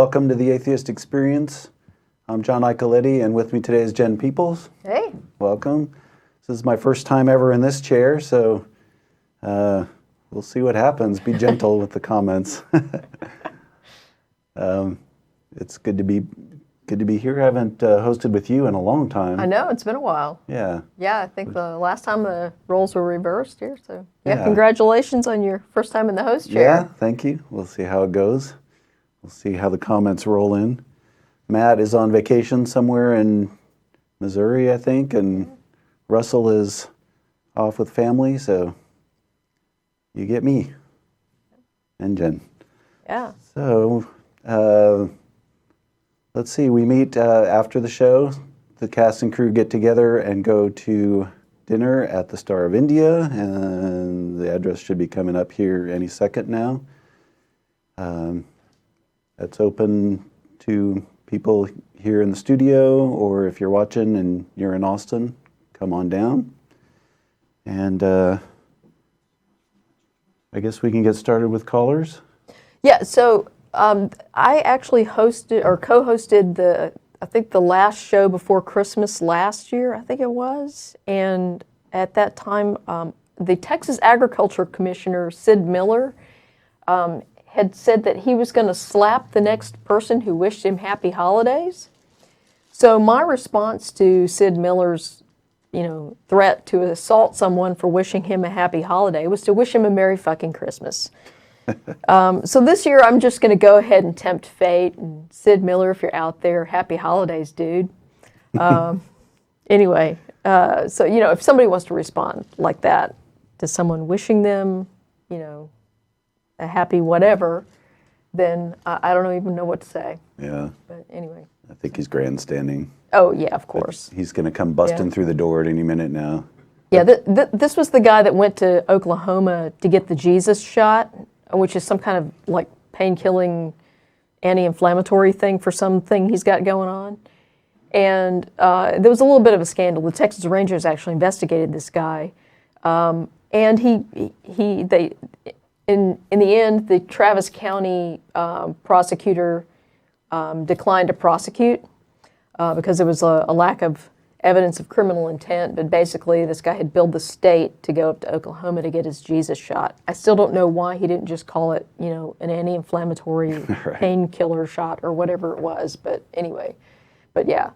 welcome to the Atheist Experience. I'm John Iacoletti, and with me today is Jen Peeples. Hey. Welcome. This is my first time ever in this chair, so we'll see what happens. Be gentle with the comments. It's good to be here. I haven't hosted with you in a long time. I know, it's been a while. Yeah. Yeah, I think the last time the roles were reversed here, so congratulations on your first time in the host chair. Yeah, thank you. We'll see how it goes. We'll see how the comments roll in. Matt is on vacation somewhere in Missouri, I think, and Russell is off with family, so you get me and Jen. Yeah. So, let's see, we meet after the show. The cast and crew get together and go to dinner at the Star of India, and the address should be coming up here any second now. It's open to people here in the studio, or if you're watching and you're in Austin, come on down. And I guess we can get started with callers. Yeah, so I actually hosted or co-hosted I think the last show before Christmas last year, I think it was. And at that time, the Texas Agriculture Commissioner, Sid Miller, had said that he was going to slap the next person who wished him happy holidays. So my response to Sid Miller's, threat to assault someone for wishing him a happy holiday was to wish him a Merry fucking Christmas. So this year I'm just going to go ahead and tempt fate. And Sid Miller, if you're out there, happy holidays, dude. Anyway, so, if somebody wants to respond like that to someone wishing them, a happy whatever, then I don't even know what to say. Yeah. But anyway. I think he's grandstanding. Oh, yeah, of course. But he's going to come busting through the door at any minute now. Yeah, this was the guy that went to Oklahoma to get the Jesus shot, which is some kind of like pain-killing, anti-inflammatory thing for something he's got going on. And there was a little bit of a scandal. The Texas Rangers actually investigated this guy, and in the end, the Travis County prosecutor declined to prosecute because there was a lack of evidence of criminal intent. But basically, this guy had billed the state to go up to Oklahoma to get his Jesus shot. I still don't know why he didn't just call it, an anti-inflammatory right. painkiller shot or whatever it was. But anyway, yeah,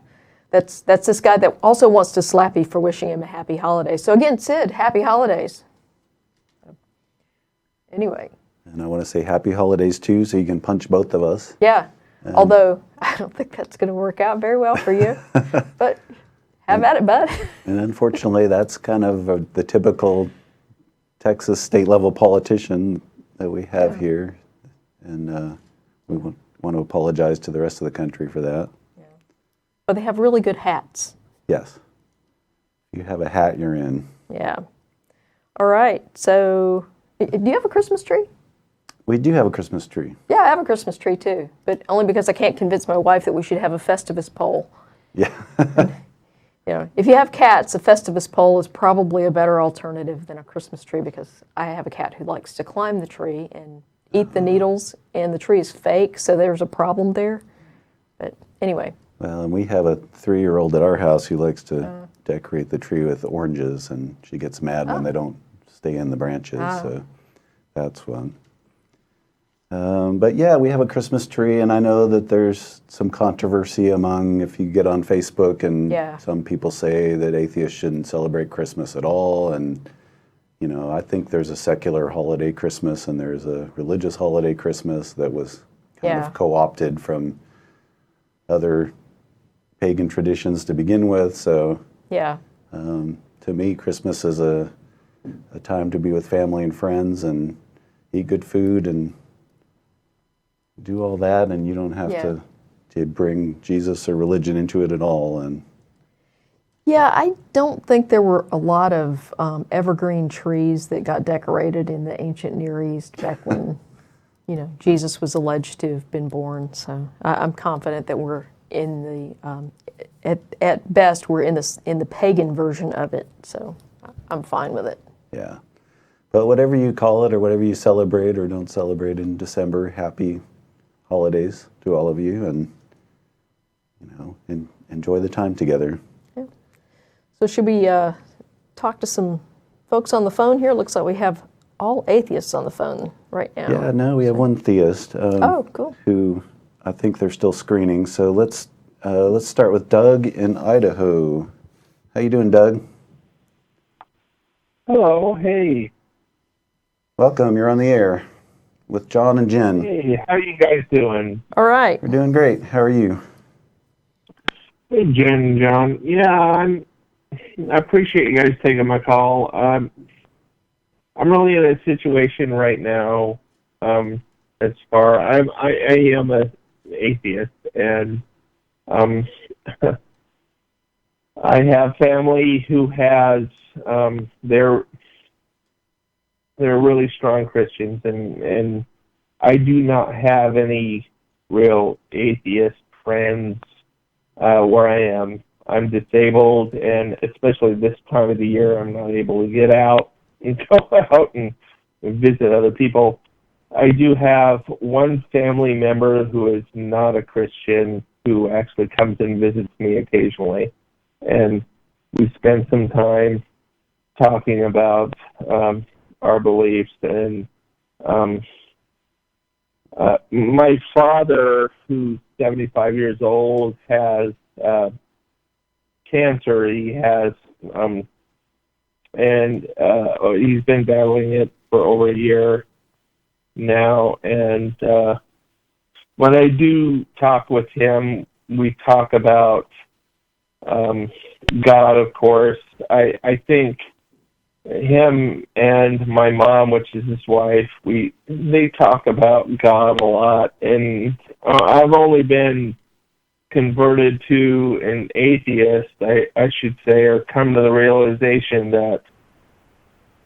that's this guy that also wants to slap you for wishing him a happy holiday. So again, Sid, happy holidays. Anyway. And I want to say happy holidays, too, so you can punch both of us. Yeah, although I don't think that's going to work out very well for you. But have at it, bud. And unfortunately, that's kind of the typical Texas state-level politician that we have here. And we want to apologize to the rest of the country for that. Yeah. But they have really good hats. Yes. If you have a hat, you're in. Yeah. All right, so... Do you have a Christmas tree? We do have a Christmas tree. Yeah, I have a Christmas tree too, but only because I can't convince my wife that we should have a Festivus pole. Yeah. If you have cats, a Festivus pole is probably a better alternative than a Christmas tree because I have a cat who likes to climb the tree and eat the needles, and the tree is fake, so there's a problem there. But anyway. Well, and we have a 3-year-old at our house who likes to decorate the tree with oranges, and she gets mad when they don't stay in the branches, so that's fun. But yeah, we have a Christmas tree, and I know that there's some controversy among, if you get on Facebook, and some people say that atheists shouldn't celebrate Christmas at all, and I think there's a secular holiday Christmas and there's a religious holiday Christmas that was kind of co-opted from other pagan traditions to begin with, so to me, Christmas is a time to be with family and friends and eat good food and do all that, and you don't have to bring Jesus or religion into it at all. And yeah, I don't think there were a lot of evergreen trees that got decorated in the ancient Near East back when Jesus was alleged to have been born. So I'm confident that we're in the at best we're in the pagan version of it. So I'm fine with it. Yeah. But whatever you call it or whatever you celebrate or don't celebrate in December, happy holidays to all of you, and enjoy the time together. Yeah. So should we talk to some folks on the phone here? Looks like we have all atheists on the phone right now. Yeah, no, we have one theist. Cool. Who I think they're still screening. So let's start with Doug in Idaho. How you doing, Doug? Hello, hey. Welcome. You're on the air with John and Jen. Hey, how you guys doing? All right. We're doing great. How are you? Hey, Jen and John. Yeah, I appreciate you guys taking my call. I'm really in a situation right now. As far I am an atheist, and I have family who has they're really strong Christians, and I do not have any real atheist friends where I am. I'm disabled, and especially this time of the year, I'm not able to get out and go out and visit other people. I do have one family member who is not a Christian who actually comes and visits me occasionally, and we spend some time talking about our beliefs. And my father, who's 75 years old, has cancer. He has, and he's been battling it for over a year now. And when I do talk with him, we talk about God, of course. I think him and my mom, which is his wife, they talk about God a lot, and I've only been converted to an atheist, I should say, or come to the realization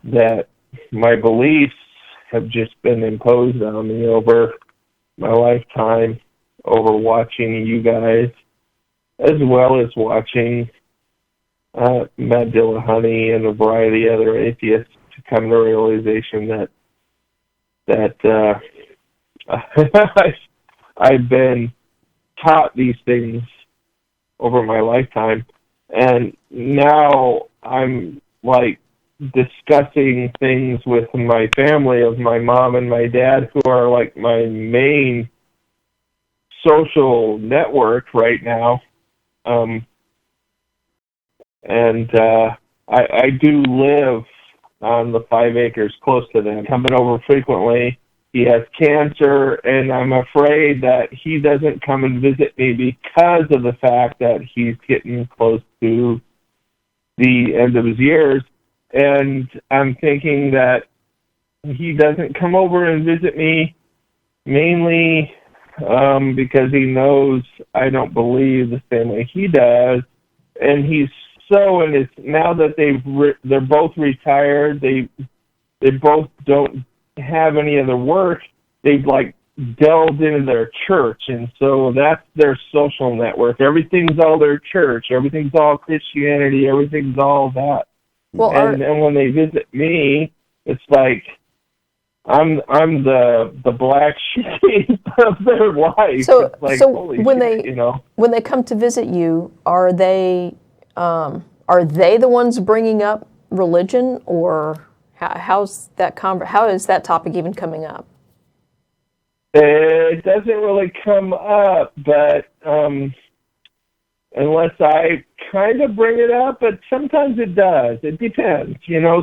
that my beliefs have just been imposed on me over my lifetime, over watching you guys, as well as watching Matt Dillahunty and a variety of other atheists, to come to the realization that I've been taught these things over my lifetime, and now I'm like discussing things with my family of my mom and my dad, who are like my main social network right now. And I do live on the 5 acres close to them, coming over frequently. He has cancer, and I'm afraid that he doesn't come and visit me because of the fact that he's getting close to the end of his years. And I'm thinking that he doesn't come over and visit me mainly because he knows I don't believe the same way he does. And he's so, and it's now that they're both retired, they both don't have any other work. They've like delved into their church, and so that's their social network. Everything's all their church. Everything's all Christianity. Everything's all that. Well, and when they visit me, it's like I'm the black sheep of their life. So, like, so holy when shit, when they come to visit you, are they the ones bringing up religion, or how is that topic even coming up? It doesn't really come up, but unless I kind of bring it up, but sometimes it does. It depends.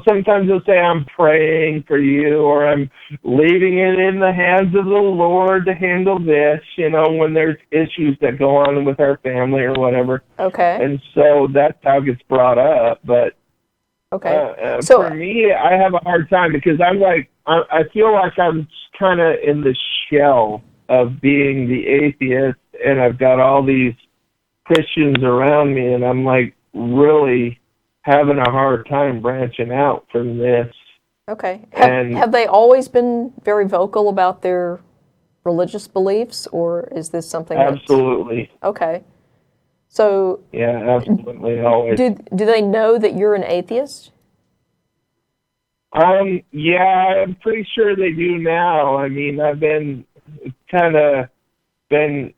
Sometimes they'll say, I'm praying for you, or I'm leaving it in the hands of the Lord to handle this, when there's issues that go on with our family or whatever. Okay. And so that's how it gets brought up. But okay. for me, I have a hard time because I feel like I'm kind of in the shell of being the atheist, and I've got all these Christians around me, and I'm like really having a hard time branching out from this. Okay. Have they always been very vocal about their religious beliefs, or is this something absolutely okay. So yeah, absolutely always. Do they know that you're an atheist? Yeah, I'm pretty sure they do now. I mean, I've been kind of been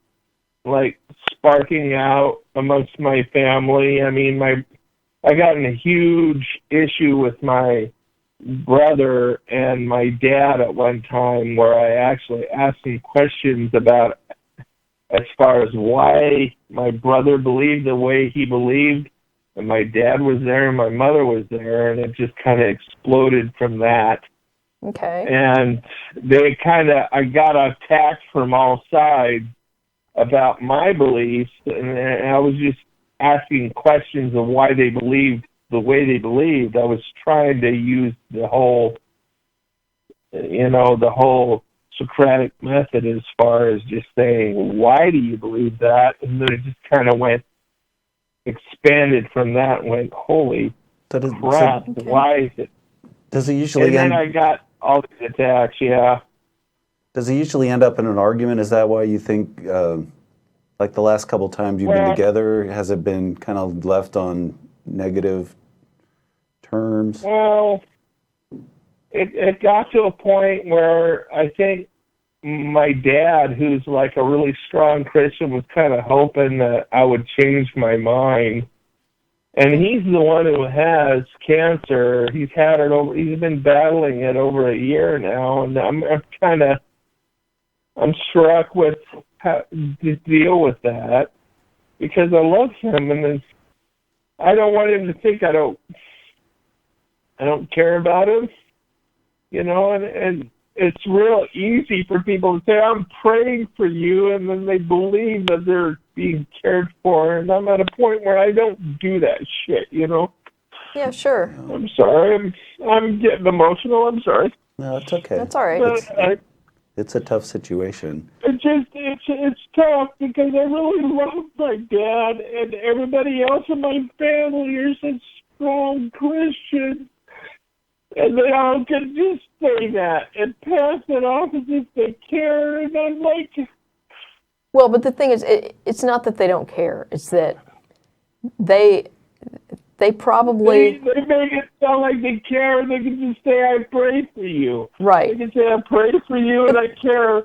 like sparking out amongst my family. I mean, I got in a huge issue with my brother and my dad at one time, where I actually asked him questions about as far as why my brother believed the way he believed, and my dad was there and my mother was there, and it just kind of exploded from that. Okay. And I got attacked from all sides about my beliefs, and I was just asking questions of why they believed the way they believed. I was trying to use the whole Socratic method as far as just saying, why do you believe that? And then it just kind of expanded from that and went, holy crap, why is it? Does it usually and then I got all these attacks, yeah. Does it usually end up in an argument? Is that why you think, like the last couple times you've been together, has it been kind of left on negative terms? Well, it got to a point where I think my dad, who's like a really strong Christian, was kind of hoping that I would change my mind. And he's the one who has cancer. He's been battling it over a year now, and I'm struck with how to deal with that, because I love him, and I don't want him to think I don't care about him, and it's real easy for people to say, I'm praying for you, and then they believe that they're being cared for, and I'm at a point where I don't do that shit, Yeah, sure. I'm sorry. I'm getting emotional. I'm sorry. No, it's okay. That's all right. It's a tough situation. It's tough because I really love my dad, and everybody else in my family are such strong Christians, and they all can just say that and pass it off as if they care, and I'm like... Well, but the thing is, it's not that they don't care. It's that they probably... They make it sound like they care, and they can just say, I pray for you. Right. They can say, I pray for you, and I care.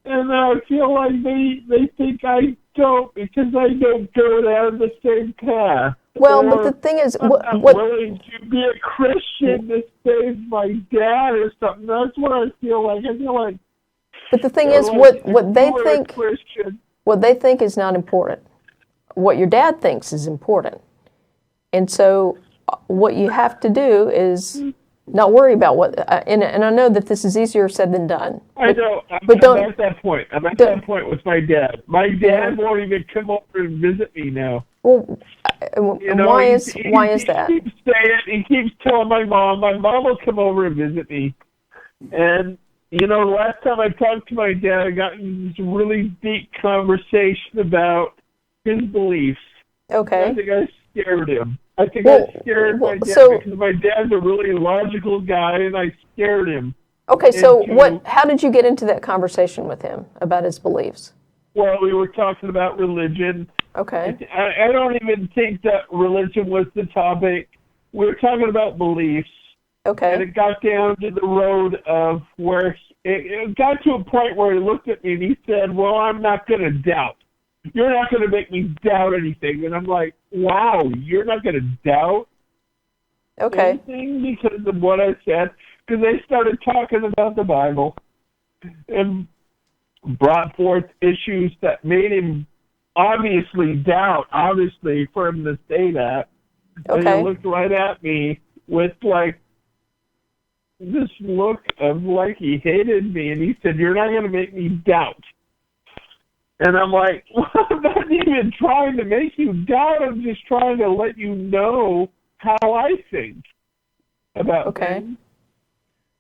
And I feel like they think I don't, because I don't go down the same path. Well, but the thing is... I'm willing to be a Christian to save my dad or something. That's what I feel like. I feel like... But the thing is, like what they think is not important. What your dad thinks is important. And so what you have to do is not worry about what, and I know that this is easier said than done. I know. I'm at that point. I'm at that point with my dad. My dad won't even come over and visit me now. Well, why is that? He keeps telling my mom will come over and visit me. And, the last time I talked to my dad, I got in this really deep conversation about his beliefs. Okay. I think I scared him. I scared my dad because my dad's a really logical guy, and I scared him. Okay, so how did you get into that conversation with him about his beliefs? Well, we were talking about religion. Okay. I don't even think that religion was the topic. We were talking about beliefs. Okay. And it got down to the road of where it got to a point where he looked at me and he said, well, I'm not going to doubt. You're not going to make me doubt anything. And I'm like, wow, you're not going to doubt anything because of what I said? Because they started talking about the Bible and brought forth issues that made him obviously doubt, for him to say that. Okay. And he looked right at me with this look of like he hated me, and he said, you're not going to make me doubt. And I'm like, well, I'm not even trying to make you doubt. I'm just trying to let you know how I think about things.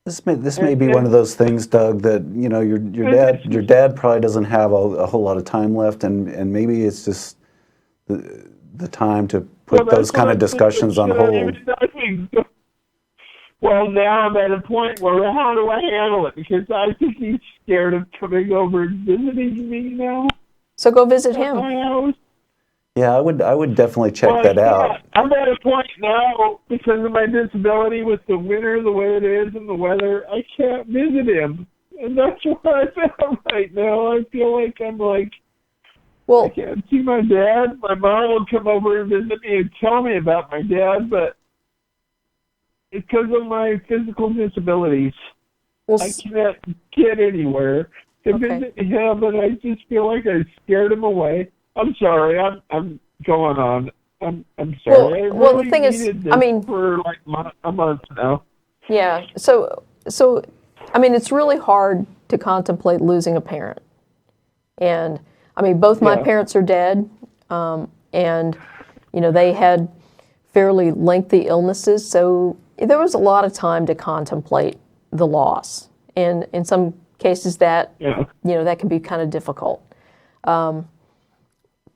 This may be one of those things, Doug, that your dad probably doesn't have a whole lot of time left, and maybe it's just the time to put those kind of discussions on hold. Well, now I'm at a point where how do I handle it? Because I think he's scared of coming over and visiting me now. So go visit him. Yeah, I would definitely check that out. I'm at a point now, because of my disability with the winter, the way it is, and the weather, I can't visit him. And that's where I feel right now. I feel like I'm like, Well, I can't see my dad. My mom will come over and visit me and tell me about my dad, but because of my physical disabilities, well, I can't get anywhere to Okay. visit him, and I just feel like I scared him away. I'm sorry. I'm going on. I'm sorry. Well, I really the thing is, needed this I mean, for like a month now. yeah. So, I mean, it's really hard to contemplate losing a parent. And, I mean, both my Yeah. parents are dead, and, you know, they had fairly lengthy illnesses, so there was a lot of time to contemplate the loss. And in some cases that, Yeah. you know, that can be kind of difficult.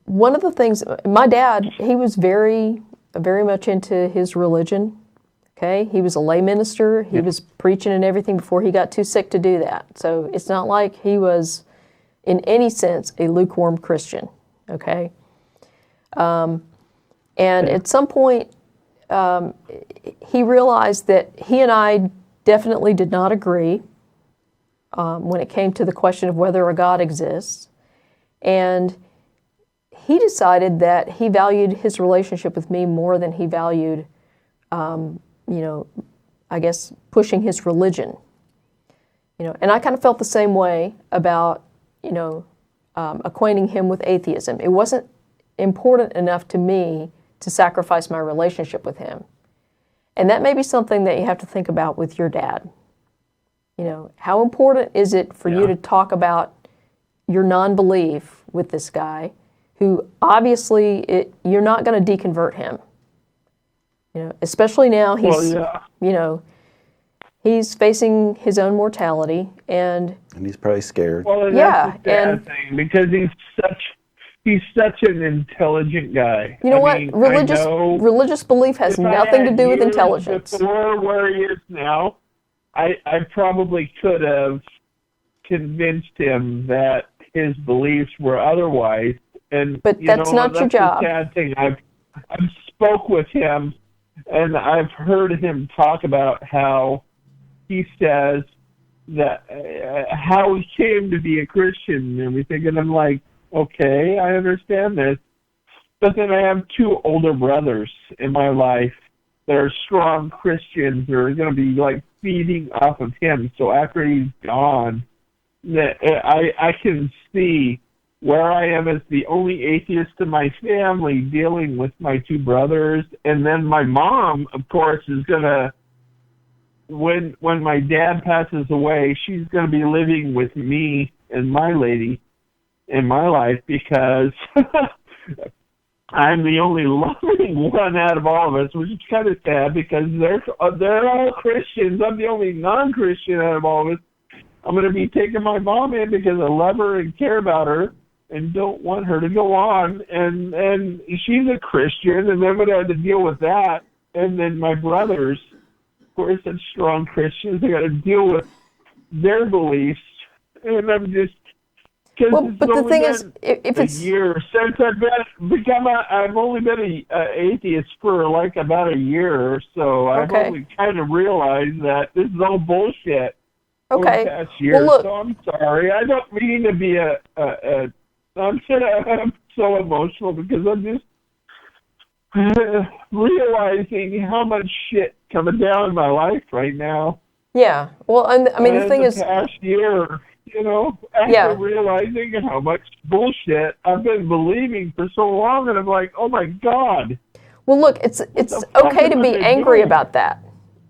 One of the things, my dad, he was very much into his religion. Okay, he was a lay minister. He was preaching and everything before he got too sick to do that. So it's not like he was, in any sense, a lukewarm Christian. Okay, and at some point, he realized that he and I definitely did not agree when it came to the question of whether a God exists, and he decided that he valued his relationship with me more than he valued, you know, I guess, pushing his religion. You know, and I kind of felt the same way about, you know, acquainting him with atheism. It wasn't important enough to me to sacrifice my relationship with him. And that may be something that you have to think about with your dad. You know, how important is it for you to talk about your non-belief with this guy who obviously you're not going to deconvert him. You know, especially now he's, you know, he's facing his own mortality and he's probably scared. Well, that's the sad thing because he's such an intelligent guy. You know what? Religious belief has nothing to do with intelligence. Before where he is now, I probably could have convinced him that his beliefs were otherwise. But that's not your job. That's the sad thing. I've spoke with him, and I've heard him talk about how he says that how he came to be a Christian and everything, and I'm like, okay, I understand this, but then I have two older brothers in my life that are strong Christians that are going to be like feeding off of him. So after he's gone, I can see where I am as the only atheist in my family dealing with my two brothers. And then my mom, of course, is going to, when my dad passes away, she's going to be living with me and my lady in my life because I'm the only loving one out of all of us, which is kind of sad because they're all Christians. I'm the only non-Christian out of all of us. I'm going to be taking my mom in because I love her and care about her and don't want her to go on. And she's a Christian, and I'm going to have to deal with that. And then my brothers, of course, are strong Christians. I got to deal with their beliefs. And I'm just... Well, but the thing is, if it's a year since I've only been an atheist for like about a year or so. I've only kind of realized that this is all bullshit. Okay. Over the past year, well, look, so I'm sorry. I don't mean to be I'm so emotional because I'm just realizing how much shit coming down in my life right now. Yeah. Well, and I mean, the thing is, past year, you know, after realizing how much bullshit I've been believing for so long, and I'm like, oh my God. Well, look, it's okay to be angry about that.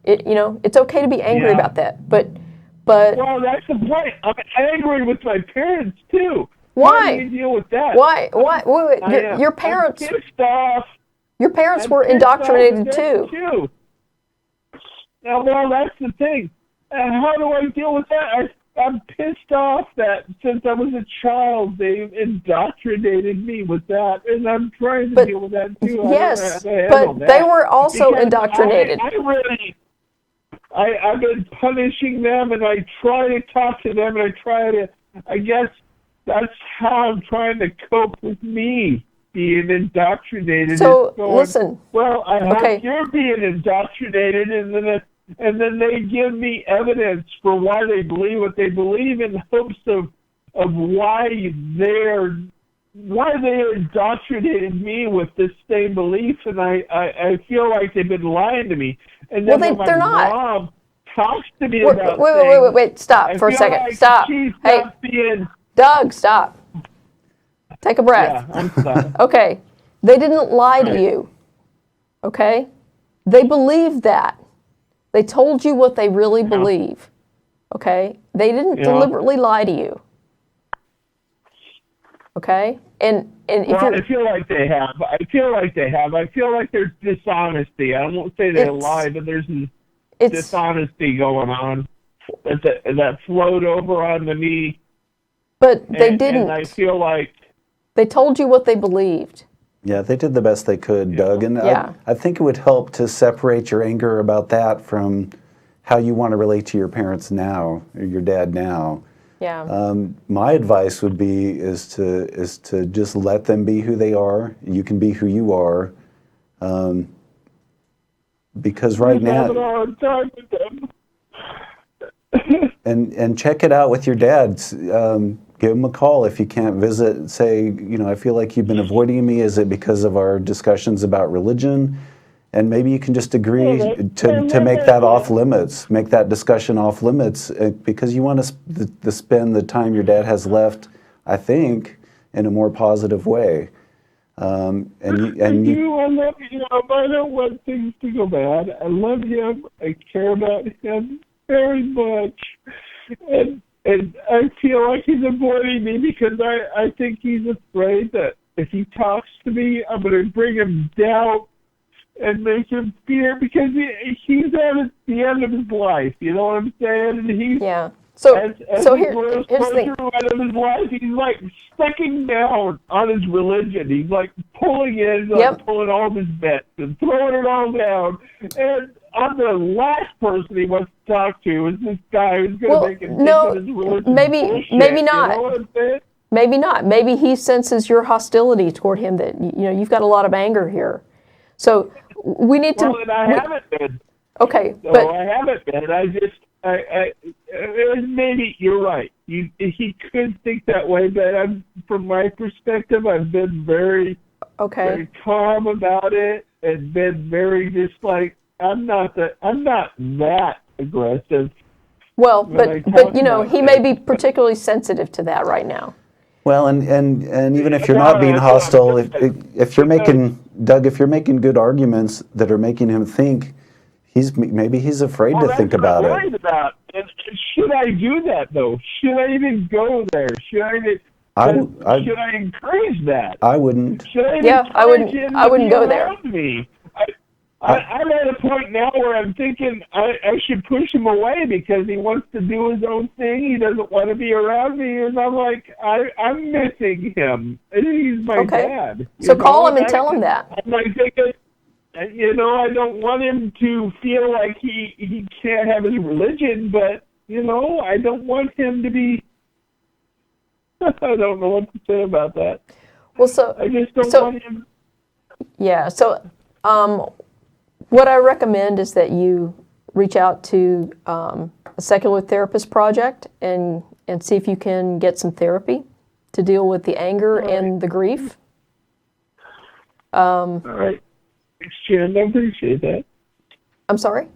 You know, it's okay to be angry about that, but. Well, that's the point. I'm angry with my parents too. Why? How do you deal with that? Why? Wait. Your parents. I'm pissed off. Your parents were indoctrinated too. Now, well, that's the thing. How do I deal with that? I'm pissed off that since I was a child, they indoctrinated me with that, and I'm trying to deal with that too. Yes, but they were also indoctrinated. I've been punishing them, and I try to talk to them, and I guess that's how I'm trying to cope with me being indoctrinated. So, listen. Well, I hope you're being indoctrinated, and then and then they give me evidence for why they believe what they believe in hopes of why they indoctrinated me with this same belief, and I feel like they've been lying to me. And then when they're my not. mom talks to me Wait, about wait, stop I for a feel second. like Stop. she's Hey, not being, Doug, stop. Take a breath. yeah, I'm sorry. Okay, they didn't lie to you. Okay, they believed that. They told you what they really believe. Okay, they didn't deliberately lie to you. Okay, and if Well, you're, I feel like they have. I feel like there's dishonesty. I won't say they lie, but there's dishonesty going on that flowed over onto me. But they didn't. And I feel like they told you what they believed. Yeah, they did the best they could, Doug. And Yeah. I think it would help to separate your anger about that from how you want to relate to your parents now, or your dad now. Yeah. My advice would be is to just let them be who they are. You can be who you are, because right I'm having a now, hard time with them. and check it out with your dad. Give him a call if you can't visit. Say, I feel like you've been avoiding me. Is it because of our discussions about religion? And maybe you can just agree to make that off limits, make that discussion off limits, because you want to spend the time your dad has left, I think, in a more positive way. I love him. I don't want things to go bad. I love him. I care about him very much. And I feel like he's avoiding me because I think he's afraid that if he talks to me, I'm going to bring him down and make him fear, because he's at the end of his life. You know what I'm saying? And he's, yeah. As Here's the thing. Through out of his life, he's like sticking down on his religion. He's like pulling in, pulling all of his bets and throwing it all down. And I'm the last person he wants to talk to is this guy who's going to make him think that his religion maybe bullshit. not. You know what I'm saying? Maybe not. Maybe he senses your hostility toward him, that you've got a lot of anger here. So we need to. Well, and I haven't been. Okay, so but I haven't been. Maybe you're right. He could think that way, but from my perspective, I've been very calm about it, and been very just like I'm not that aggressive. Well, but he may be particularly sensitive to that right now. Well, and even if you're not being hostile, if you're making, Doug, if you're making good arguments that are making him think, maybe he's afraid to think about it. And should I do that though? Should I even go there? Should I encourage that? I wouldn't. I wouldn't go there. Me? I'm at a point now where I'm thinking I should push him away because he wants to do his own thing. He doesn't want to be around me, and I'm like, I'm missing him. He's my dad. So call him and tell him that. I'm like thinking, I don't want him to feel like he can't have his religion, but I don't want him to be. I don't know what to say about that. Well, so I just don't want him. Yeah. So, what I recommend is that you reach out to a secular therapist project and see if you can get some therapy to deal with the anger and the grief. All right. Thanks, Jen. I appreciate that. I'm sorry?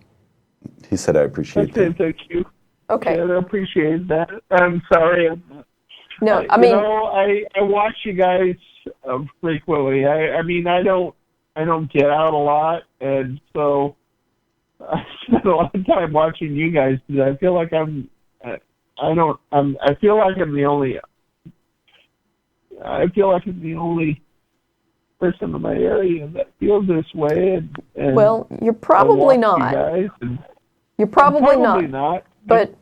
He said, I appreciate that. Thank you. Okay. Yeah, I appreciate that. I'm sorry. No, I mean... I watch you guys frequently. I don't get out a lot, and so I spend a lot of time watching you guys because I feel like I'm the only person in my area that feels this way. And well, you're probably not. You're probably not. But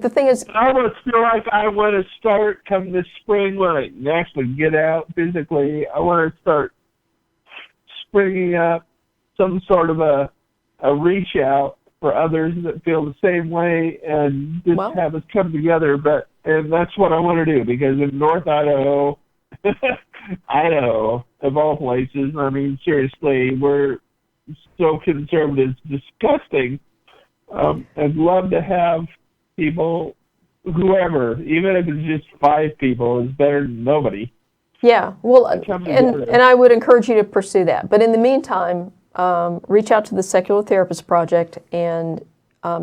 the thing is, I almost feel like I want to start come this spring when I actually get out physically. I want to start springing up some sort of a reach out for others that feel the same way and just have us come together. And that's what I want to do, because in North Idaho, Idaho, of all places, I mean, seriously, we're so conservative, it's disgusting. I'd love to have people, whoever, even if it's just 5 people, is better than nobody. Yeah, well, Come and together. I would encourage you to pursue that. But in the meantime, reach out to the Secular Therapist Project and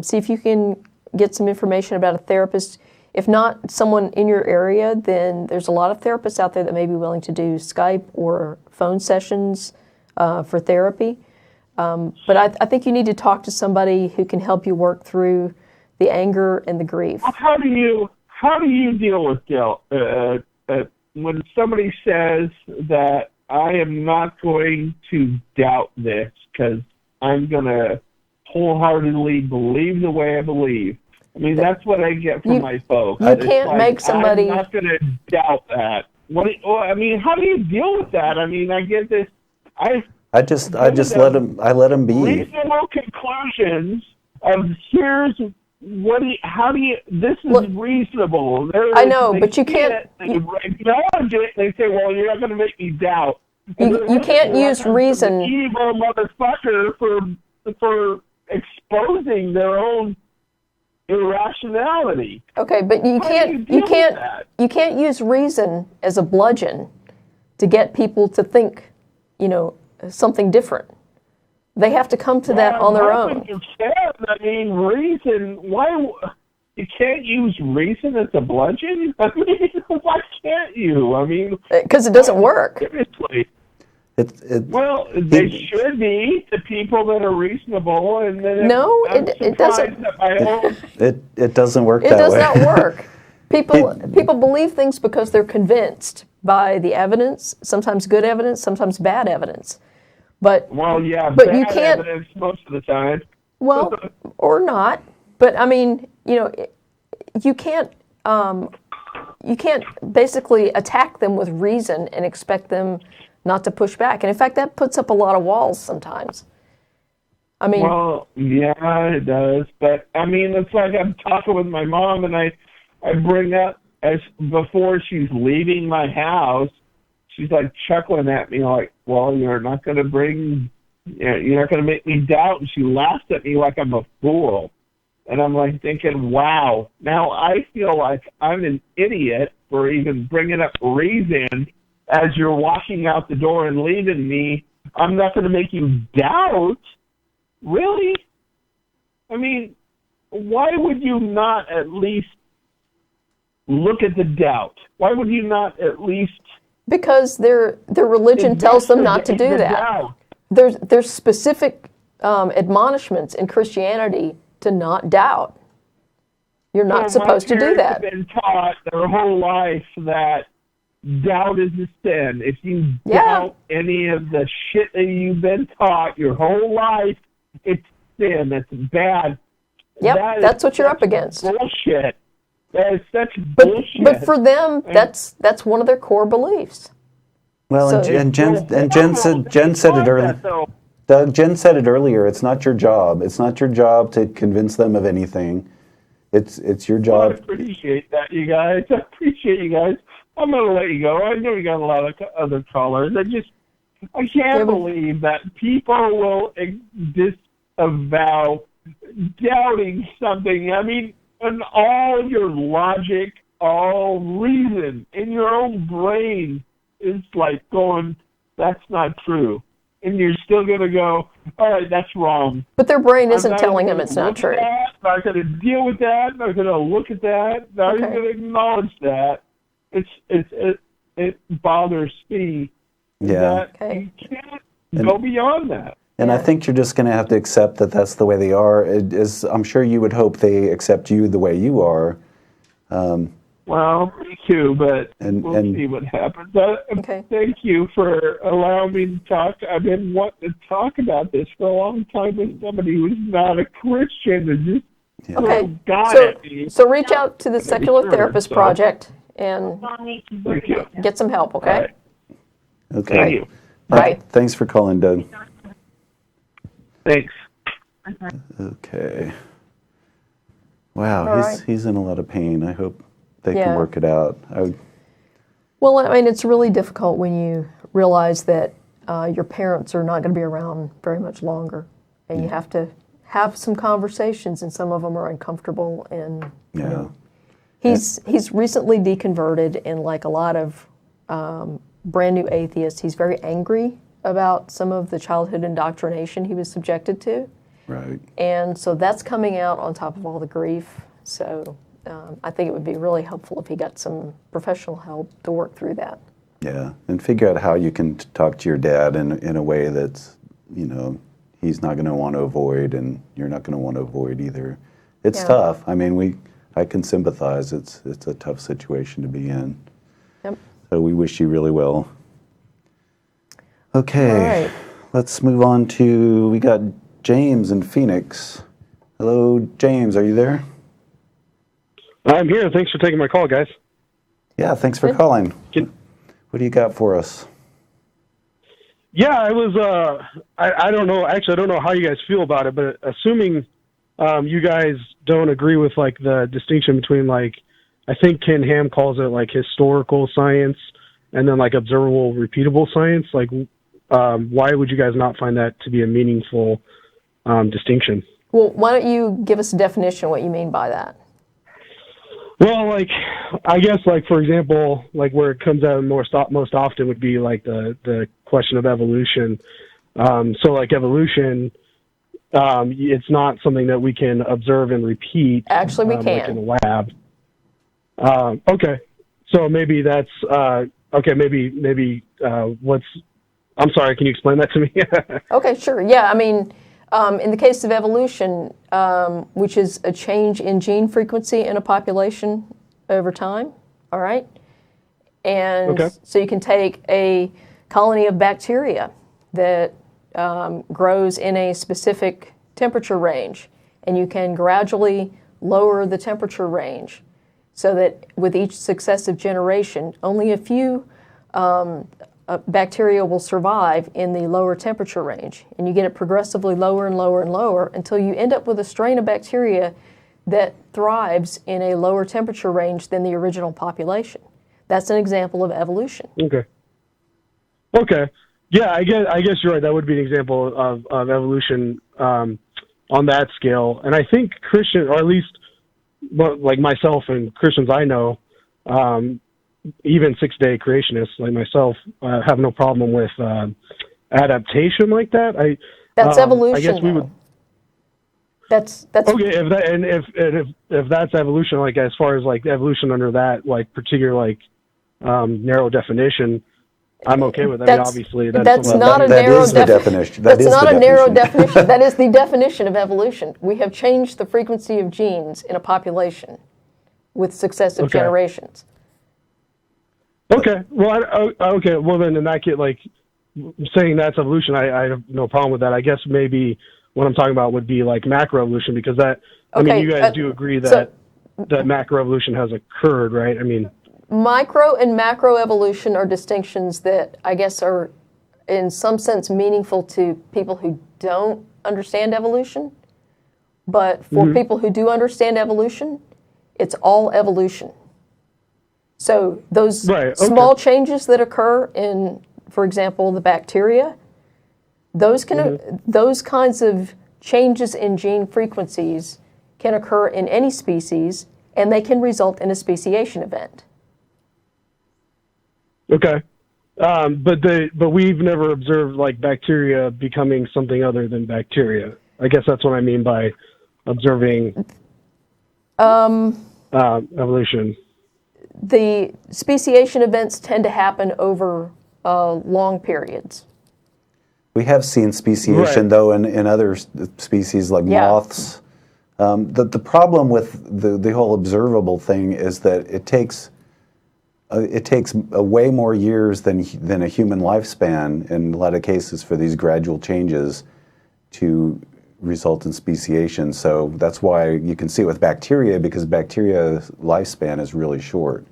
see if you can get some information about a therapist. If not someone in your area, then there's a lot of therapists out there that may be willing to do Skype or phone sessions for therapy. But I think you need to talk to somebody who can help you work through the anger and the grief. How do you deal with guilt when somebody says that I am not going to doubt this because I'm going to wholeheartedly believe the way I believe? I mean, that's what I get from my folks. You can't make somebody. I'm not going to doubt that. I mean, how do you deal with that? I mean, I get this. I just let them be. Reasonable conclusions of this is reasonable. I know, but you can't. They acknowledge it. They say, well, you're not going to make me doubt. You can't use reason. Evil motherfucker for exposing their own irrationality. Okay, but you can't use reason as a bludgeon to get people to think, something different. They have to come to that on their own. You can. I mean, reason. Why you can't use reason as a bludgeon? I mean, why can't you? I mean, because it doesn't work. Seriously. They should be the people that are reasonable, and then it doesn't. It doesn't work that way. It does not work. People believe things because they're convinced by the evidence. Sometimes good evidence, sometimes bad evidence. But you can't. Evidence most of the time. Well, or not. But I mean, you can't basically attack them with reason and expect them not to push back. And in fact, that puts up a lot of walls sometimes. I mean, well, yeah, it does. But I mean, it's like I'm talking with my mom, and I bring up before she's leaving my house. She's like chuckling at me, like, "Well, you're not going to make me doubt." And she laughs at me like I'm a fool. And I'm like thinking, "Wow, now I feel like I'm an idiot for even bringing up reason as you're walking out the door and leaving me. I'm not going to make you doubt." Really? I mean, why would you not at least look at the doubt? Why would you not at least? Because their religion tells them not to do that. There's specific admonishments in Christianity to not doubt. You're not supposed to do that. They've been taught their whole life that doubt is a sin. If you doubt any of the shit that you've been taught your whole life, it's sin. That's bad. Yep, that's what you're up against. Bullshit. That is such bullshit. But for them, that's one of their core beliefs. Well, So- and Jen said it earlier. Doug, Jen said it earlier. It's not your job. It's not your job to convince them of anything. It's your job. I appreciate that, you guys. I appreciate you guys. I'm going to let you go. I know we got a lot of other callers. I can't believe that people will disavow doubting something. I mean, and all your logic, all reason in your own brain is like going, that's not true. And you're still going to go, all right, that's wrong. But their brain isn't telling them it's not true. I'm not going to deal with that. Not going to look at that. Not even going to acknowledge that. It bothers me. Yeah. You can't go beyond that. And I think you're just going to have to accept that that's the way they are. I'm sure you would hope they accept you the way you are. Well, me too, but we'll see what happens. Thank you for allowing me to talk. I've been wanting to talk about this for a long time with somebody who's not a Christian and just So reach out to the Secular Therapist Project and get some help, okay? Right. Okay. Thank you. Right. Thanks for calling, Doug. Thanks. Okay. Wow, All right. he's in a lot of pain. I hope they can work it out. Well, I mean, it's really difficult when you realize that your parents are not going to be around very much longer, and you have to have some conversations, and some of them are uncomfortable. And you Yeah. know, he's recently deconverted, and like a lot of brand new atheists, he's very angry about some of the childhood indoctrination he was subjected to. Right. And so that's coming out on top of all the grief. So I think it would be really helpful if he got some professional help to work through that. Yeah, and figure out how you can talk to your dad in a way that's, you know, he's not going to want to avoid, and you're not going to want to avoid either. It's Yeah. tough. I mean, I can sympathize. It's a tough situation to be in. Yep. So we wish you really well. Okay, All right. let's move on to, we got James in Phoenix. Hello, James, are you there? I'm here. Thanks for taking my call, guys. Yeah, thanks for Good. calling. What do you got for us? Yeah, I was. I don't know. Actually, I don't know how you guys feel about it, but assuming you guys don't agree with like the distinction between like, I think Ken Ham calls it like historical science and then like observable, repeatable science. Like, why would you guys not find that to be a meaningful distinction? Well, why don't you give us a definition of what you mean by that? Well, like, I guess, like, for example, like where it comes out most often would be like the question of evolution. So like evolution, it's not something that we can observe and repeat. Actually, we like can. in a lab. Okay. So maybe that's, okay, maybe what's, I'm sorry, can you explain that to me? Okay, sure. Yeah, I mean, in the case of evolution, which is a change in gene frequency in a population over time, all right? And Okay. so you can take a colony of bacteria that grows in a specific temperature range, and you can gradually lower the temperature range so that with each successive generation, only a few bacteria will survive in the lower temperature range. And you get it progressively lower and lower and lower until you end up with a strain of bacteria that thrives in a lower temperature range than the original population. That's an example of evolution. Okay. Okay. Yeah, I guess you're right. That would be an example of evolution on that scale. And I think Christian, or at least like myself and Christians I know, even 6-day creationists like myself, have no problem with adaptation like that. That's evolution. I guess we would. That's Okay, if that's evolution, like as far as like evolution under that like particular like narrow definition, I'm okay with that. I mean, obviously, that's something not a that narrow is the definition. That's not a narrow definition. That is the definition of evolution. We have changed the frequency of genes in a population with successive Okay. generations. Okay. Well, okay. Well, then in that case, like saying that's evolution, I have no problem with that. I guess maybe what I'm talking about would be like macroevolution, because that. I mean, you guys do agree that that macroevolution has occurred, right? I mean. Micro and macroevolution are distinctions that I guess are in some sense meaningful to people who don't understand evolution. But for people who do understand evolution, it's all evolution. So those small changes that occur in, for example, the bacteria, those kinds of changes in gene frequencies can occur in any species, and they can result in a speciation event. Okay. But we've never observed like bacteria becoming something other than bacteria. I guess that's what I mean by observing evolution. The speciation events tend to happen over long periods. We have seen speciation, though, in other species like moths. The problem with the whole observable thing is that it takes way more years than a human lifespan in a lot of cases for these gradual changes to result in speciation. So that's why you can see it with bacteria, because bacteria's lifespan is really short,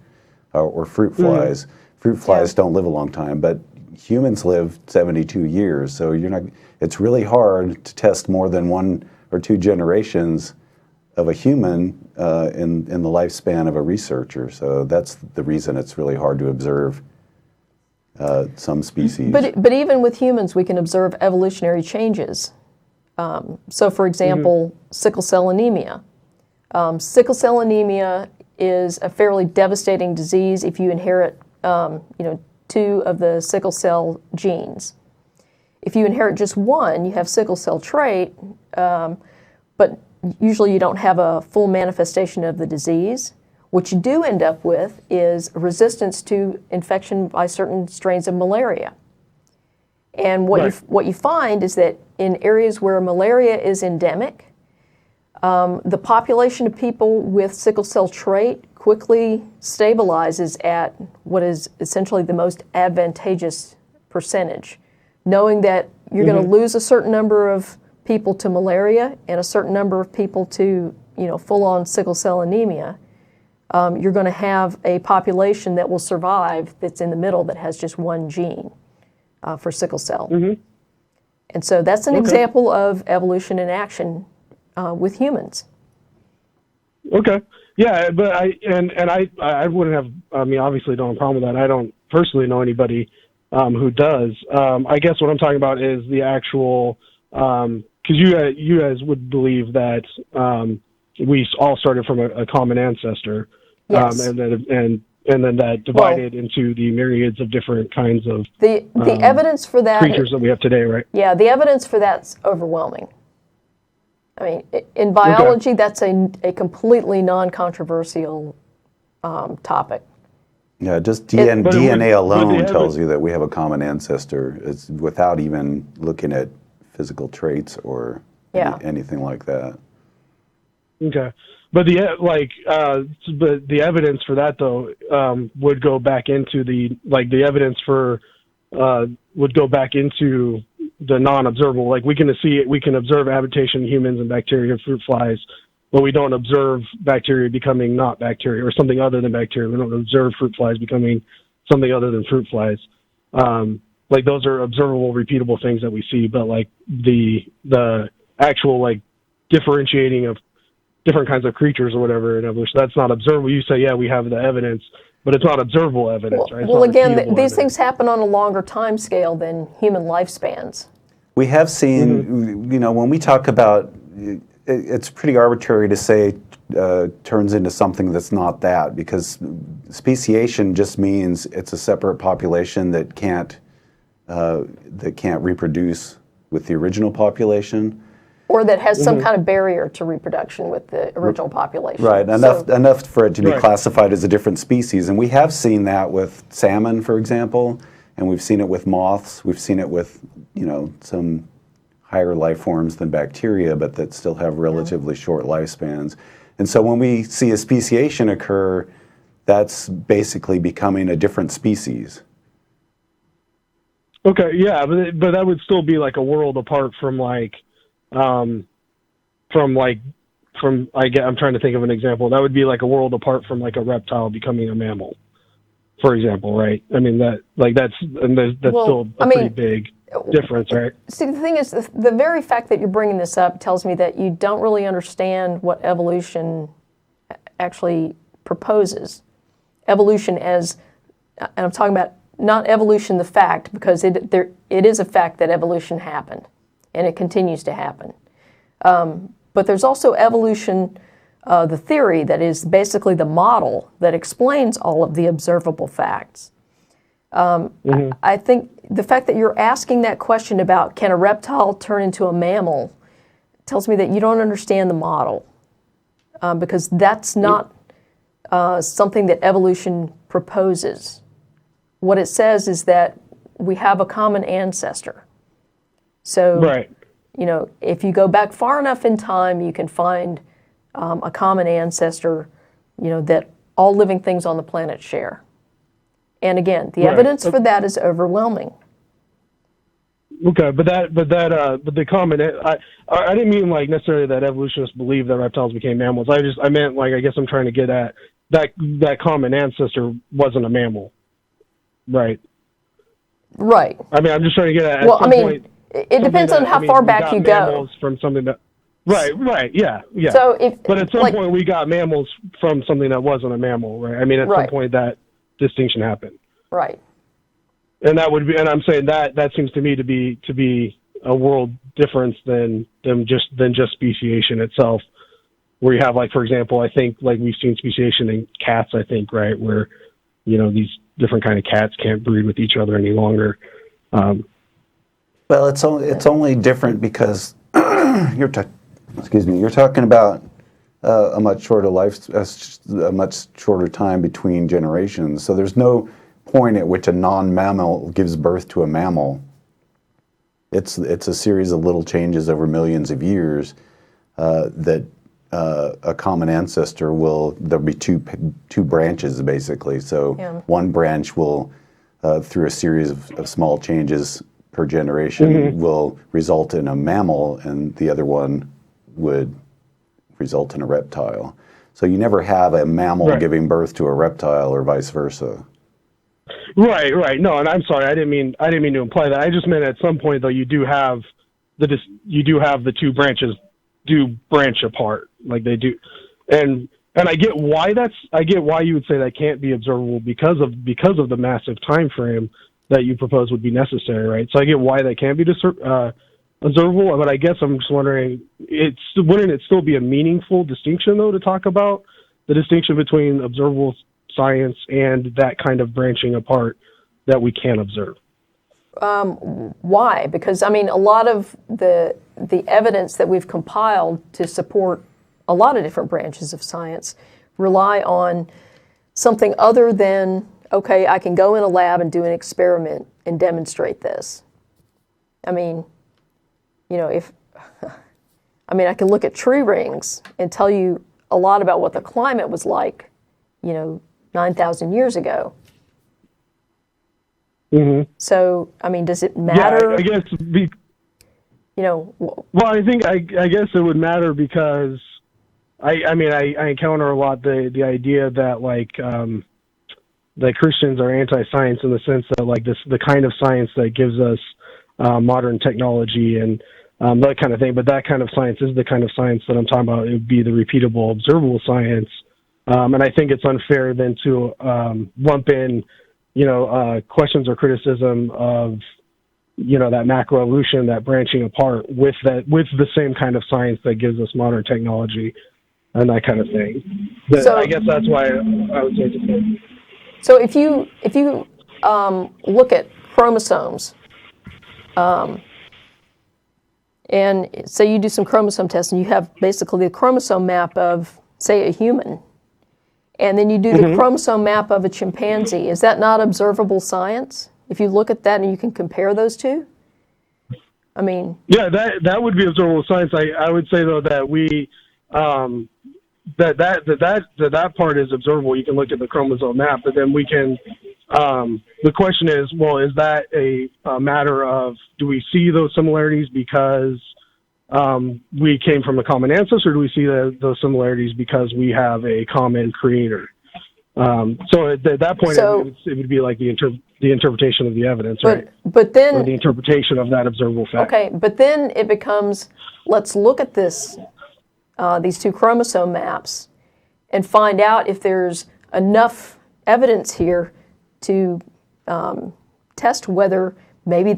or fruit flies. Fruit flies don't live a long time, but humans live 72 years. So it's really hard to test more than 1 or 2 generations of a human in the lifespan of a researcher. So that's the reason it's really hard to observe some species. But even with humans, we can observe evolutionary changes. So, for example, sickle cell anemia. Sickle cell anemia is a fairly devastating disease if you inherit, 2 of the sickle cell genes. If you inherit just one, you have sickle cell trait, but usually you don't have a full manifestation of the disease. What you do end up with is resistance to infection by certain strains of malaria. And what you find is that in areas where malaria is endemic, the population of people with sickle cell trait quickly stabilizes at what is essentially the most advantageous percentage, knowing that you're going to lose a certain number of people to malaria and a certain number of people to full-on sickle cell anemia. You're going to have a population that will survive that's in the middle that has just one gene for sickle cell. And so that's an example of evolution in action with humans. Okay. Yeah, but I wouldn't have. I mean, obviously, don't have a problem with that. I don't personally know anybody who does. I guess what I'm talking about is the actual, because you guys would believe that we all started from a common ancestor, Yes. and then that divided into the myriads of different kinds of the evidence for that creatures that we have today, right? Yeah, the evidence for that's overwhelming. I mean, in biology, that's a completely non-controversial topic. Yeah, just DNA alone would tells you that we have a common ancestor. It's without even looking at physical traits or anything like that. Okay, but the evidence for that though would go back into the evidence for would go back into the non-observable. Like we can observe habitation in humans and bacteria and fruit flies, but we don't observe bacteria becoming not bacteria or something other than bacteria. We don't observe fruit flies becoming something other than fruit flies. Like those are observable, repeatable things that we see, but like the actual like differentiating of different kinds of creatures or whatever in evolution, that's not observable. You say, yeah, we have the evidence, but it's not observable evidence, right? Well, again, these things happen on a longer time scale than human lifespans. We have seen, when we talk about, it's pretty arbitrary to say turns into something that's not that, because speciation just means it's a separate population that can't reproduce with the original population. Or that has some kind of barrier to reproduction with the original population. Right, enough for it to be classified as a different species. And we have seen that with salmon, for example, and we've seen it with moths. We've seen it with, some higher life forms than bacteria, but that still have relatively short lifespans. And so when we see a speciation occur, that's basically becoming a different species. Okay, yeah, but that would still be like a world apart from I'm trying to think of an example. That would be like a world apart from like a reptile becoming a mammal, for example, right? I mean that's still a pretty big difference, right? See, the thing is, the very fact that you're bringing this up tells me that you don't really understand what evolution actually proposes. Evolution as, and I'm talking about not evolution the fact, because it is a fact that evolution happened. And it continues to happen. But there's also evolution, the theory that is basically the model that explains all of the observable facts. I think the fact that you're asking that question about can a reptile turn into a mammal tells me that you don't understand the model, because that's not something that evolution proposes. What it says is that we have a common ancestor. So, if you go back far enough in time, you can find a common ancestor, that all living things on the planet share. And again, the evidence for that is overwhelming. Okay, but the common, I didn't mean like necessarily that evolutionists believe that reptiles became mammals. I meant like, I guess I'm trying to get at that common ancestor wasn't a mammal, right? Right. I mean, I'm just trying to get at. Well, point, it depends on how far back you go. From something that, right, yeah. So but at some point we got mammals from something that wasn't a mammal, right? I mean, at some point that distinction happened. Right. And that would be, and I'm saying that seems to me to be a world difference than just speciation itself. Where you have, like, for example, I think, like, we've seen speciation in cats, I think, right, where, you know, these different kind of cats can't breed with each other any longer. Well, it's only different because you're talking about a much shorter a much shorter time between generations. So there's no point at which a non-mammal gives birth to a mammal. It's a series of little changes over millions of years that a common ancestor there'll be two branches basically. So one branch will, through a series of small changes per generation, will result in a mammal, and the other one would result in a reptile. So you never have a mammal giving birth to a reptile or vice versa. Right. No, and I'm sorry, I didn't mean to imply that. I just meant at some point though you do have the two branches do branch apart, like they do, and I get why you would say that can't be observable because of the massive time frame that you propose would be necessary, right? So I get why that can't be observable, but I guess I'm just wondering, wouldn't it still be a meaningful distinction though to talk about the distinction between observable science and that kind of branching apart that we can observe? Why? Because, I mean, a lot of the evidence that we've compiled to support a lot of different branches of science rely on something other than, okay, I can go in a lab and do an experiment and demonstrate this. I mean, you know, I can look at tree rings and tell you a lot about what the climate was like, you know, 9,000 years ago. Mm-hmm. So, I mean, does it matter? Yeah, I guess. You know. Well, I think I guess it would matter because I encounter a lot the idea that like that Christians are anti-science in the sense that like the kind of science that gives us modern technology and that kind of thing. But that kind of science is the kind of science that I'm talking about. It would be the repeatable, observable science. And I think it's unfair then to lump in, you know, questions or criticism of, you know, that macroevolution, that branching apart with the same kind of science that gives us modern technology and that kind of thing. So, I guess that's why I would say it's okay. So if you look at chromosomes, and say you do some chromosome tests and you have basically the chromosome map of, say, a human, and then you do the chromosome map of a chimpanzee, is that not observable science? If you look at that and you can compare those two? I mean... Yeah, that would be observable science. I would say, though, that we... that part is observable. You can look at the chromosome map, but then we can... the question is, well, is that a matter of, do we see those similarities because we came from a common ancestor, or do we see those similarities because we have a common creator? So at that point, it would be like the interpretation of the evidence, right? But then... Or the interpretation of that observable fact. Okay, but then it becomes, let's look at this, these two chromosome maps and find out if there's enough evidence here to test whether maybe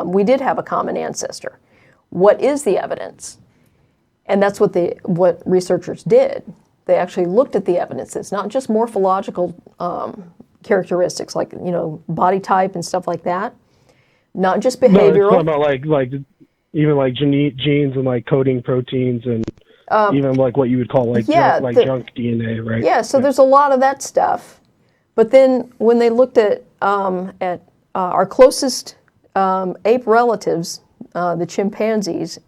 we did have a common ancestor. What is the evidence? And that's what researchers did. They actually looked at the evidence. It's not just morphological characteristics like, you know, body type and stuff like that. Not just behavioral. No, it's about like even like genes and like coding proteins and even like what you would call like junk DNA, right? Yeah, so there's a lot of that stuff. But then when they looked at our closest ape relatives, the chimpanzees,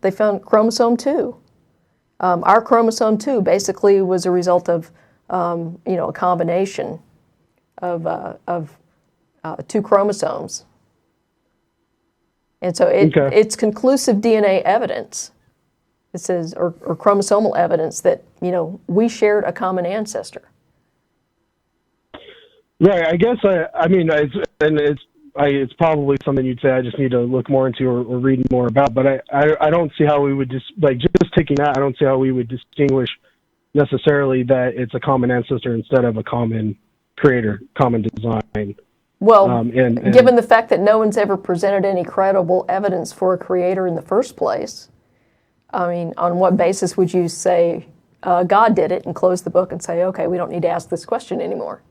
they found chromosome 2. Our chromosome 2 basically was a result of, a combination of two chromosomes. And so it's conclusive DNA evidence. It says, or chromosomal evidence that, we shared a common ancestor. Right. I guess it's probably something you'd say I just need to look more into or read more about. But I don't see how we would just taking that. I don't see how we would distinguish necessarily that it's a common ancestor instead of a common creator, common design. Well, and given the fact that no one's ever presented any credible evidence for a creator in the first place, I mean, on what basis would you say God did it and close the book and say, okay, we don't need to ask this question anymore?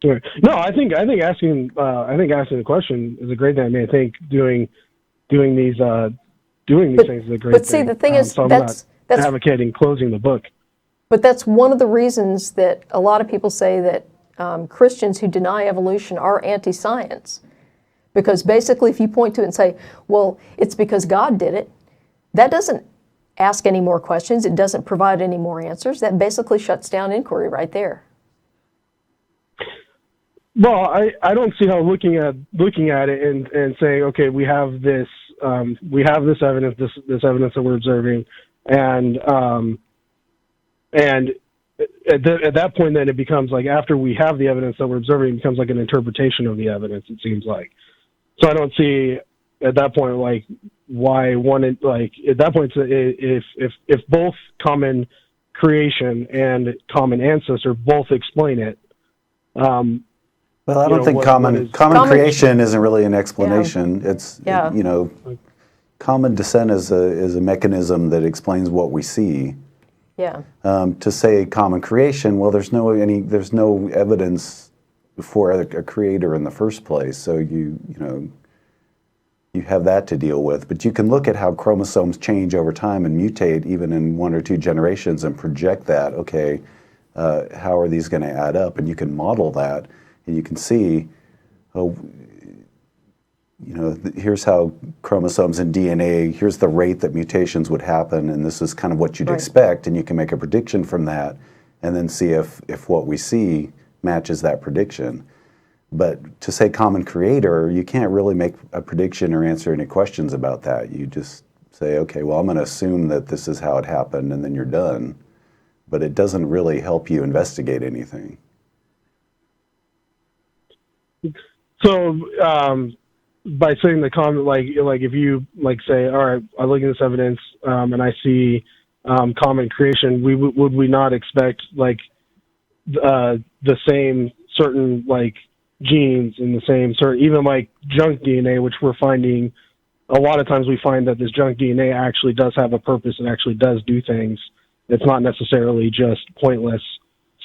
Sure. No, I think asking the question is a great thing. I mean, I think doing these things is a great thing. But see, the thing is, so I'm that's not advocating closing the book. But that's one of the reasons that a lot of people say that Christians who deny evolution are anti-science. Because basically, if you point to it and say, well, it's because God did it, that doesn't ask any more questions. It doesn't provide any more answers. That basically shuts down inquiry right there. Well, I don't see how looking at it and saying, okay, we have this evidence, this evidence that we're observing, and at that point, then it becomes like, after we have the evidence that we're observing, it becomes like an interpretation of the evidence, it seems like. So I don't see at that point, like, why one, like, at that point, if both common creation and common ancestor both explain it. Well, I don't think common creation isn't really an explanation. Yeah. It's, common descent is a mechanism that explains what we see. Yeah. To say common creation, well, there's no evidence for a creator in the first place. So you have that to deal with. But you can look at how chromosomes change over time and mutate even in 1 or 2 generations and project that. Okay, how are these going to add up? And you can model that, and you can see, here's how chromosomes and DNA, here's the rate that mutations would happen, and this is kind of what you'd expect, and you can make a prediction from that, and then see if what we see matches that prediction. But to say common creator, you can't really make a prediction or answer any questions about that. You just say, okay, well, I'm going to assume that this is how it happened, and then you're done. But it doesn't really help you investigate anything. So, by saying the common, like if you say, all right, I look at this evidence and I see common creation, would we not expect the same certain genes and the same certain, even junk DNA, which we're finding a lot of times we find that this junk DNA actually does have a purpose and actually does do things. It's not necessarily just pointless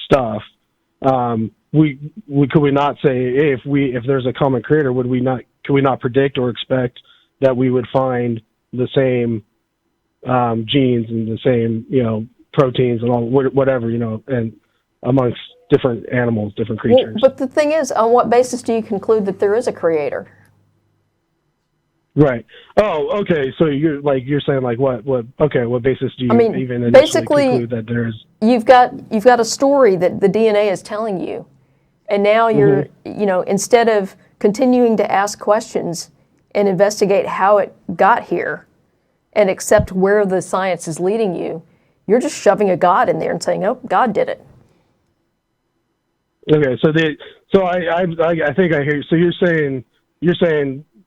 stuff. Could we not say, hey, if there's a common creator, could we not predict or expect that we would find the same genes and the same proteins and all whatever and amongst different animals, different creatures? Well, but the thing is, on what basis do you conclude that there is a creator? Right. Oh, okay. So you're saying what basis do you even initially basically conclude that there's? You've got a story that the DNA is telling you, and now you're instead of continuing to ask questions and investigate how it got here, and accept where the science is leading you, you're just shoving a God in there and saying, "Oh, God did it." Okay. So I think I hear you. So you're saying.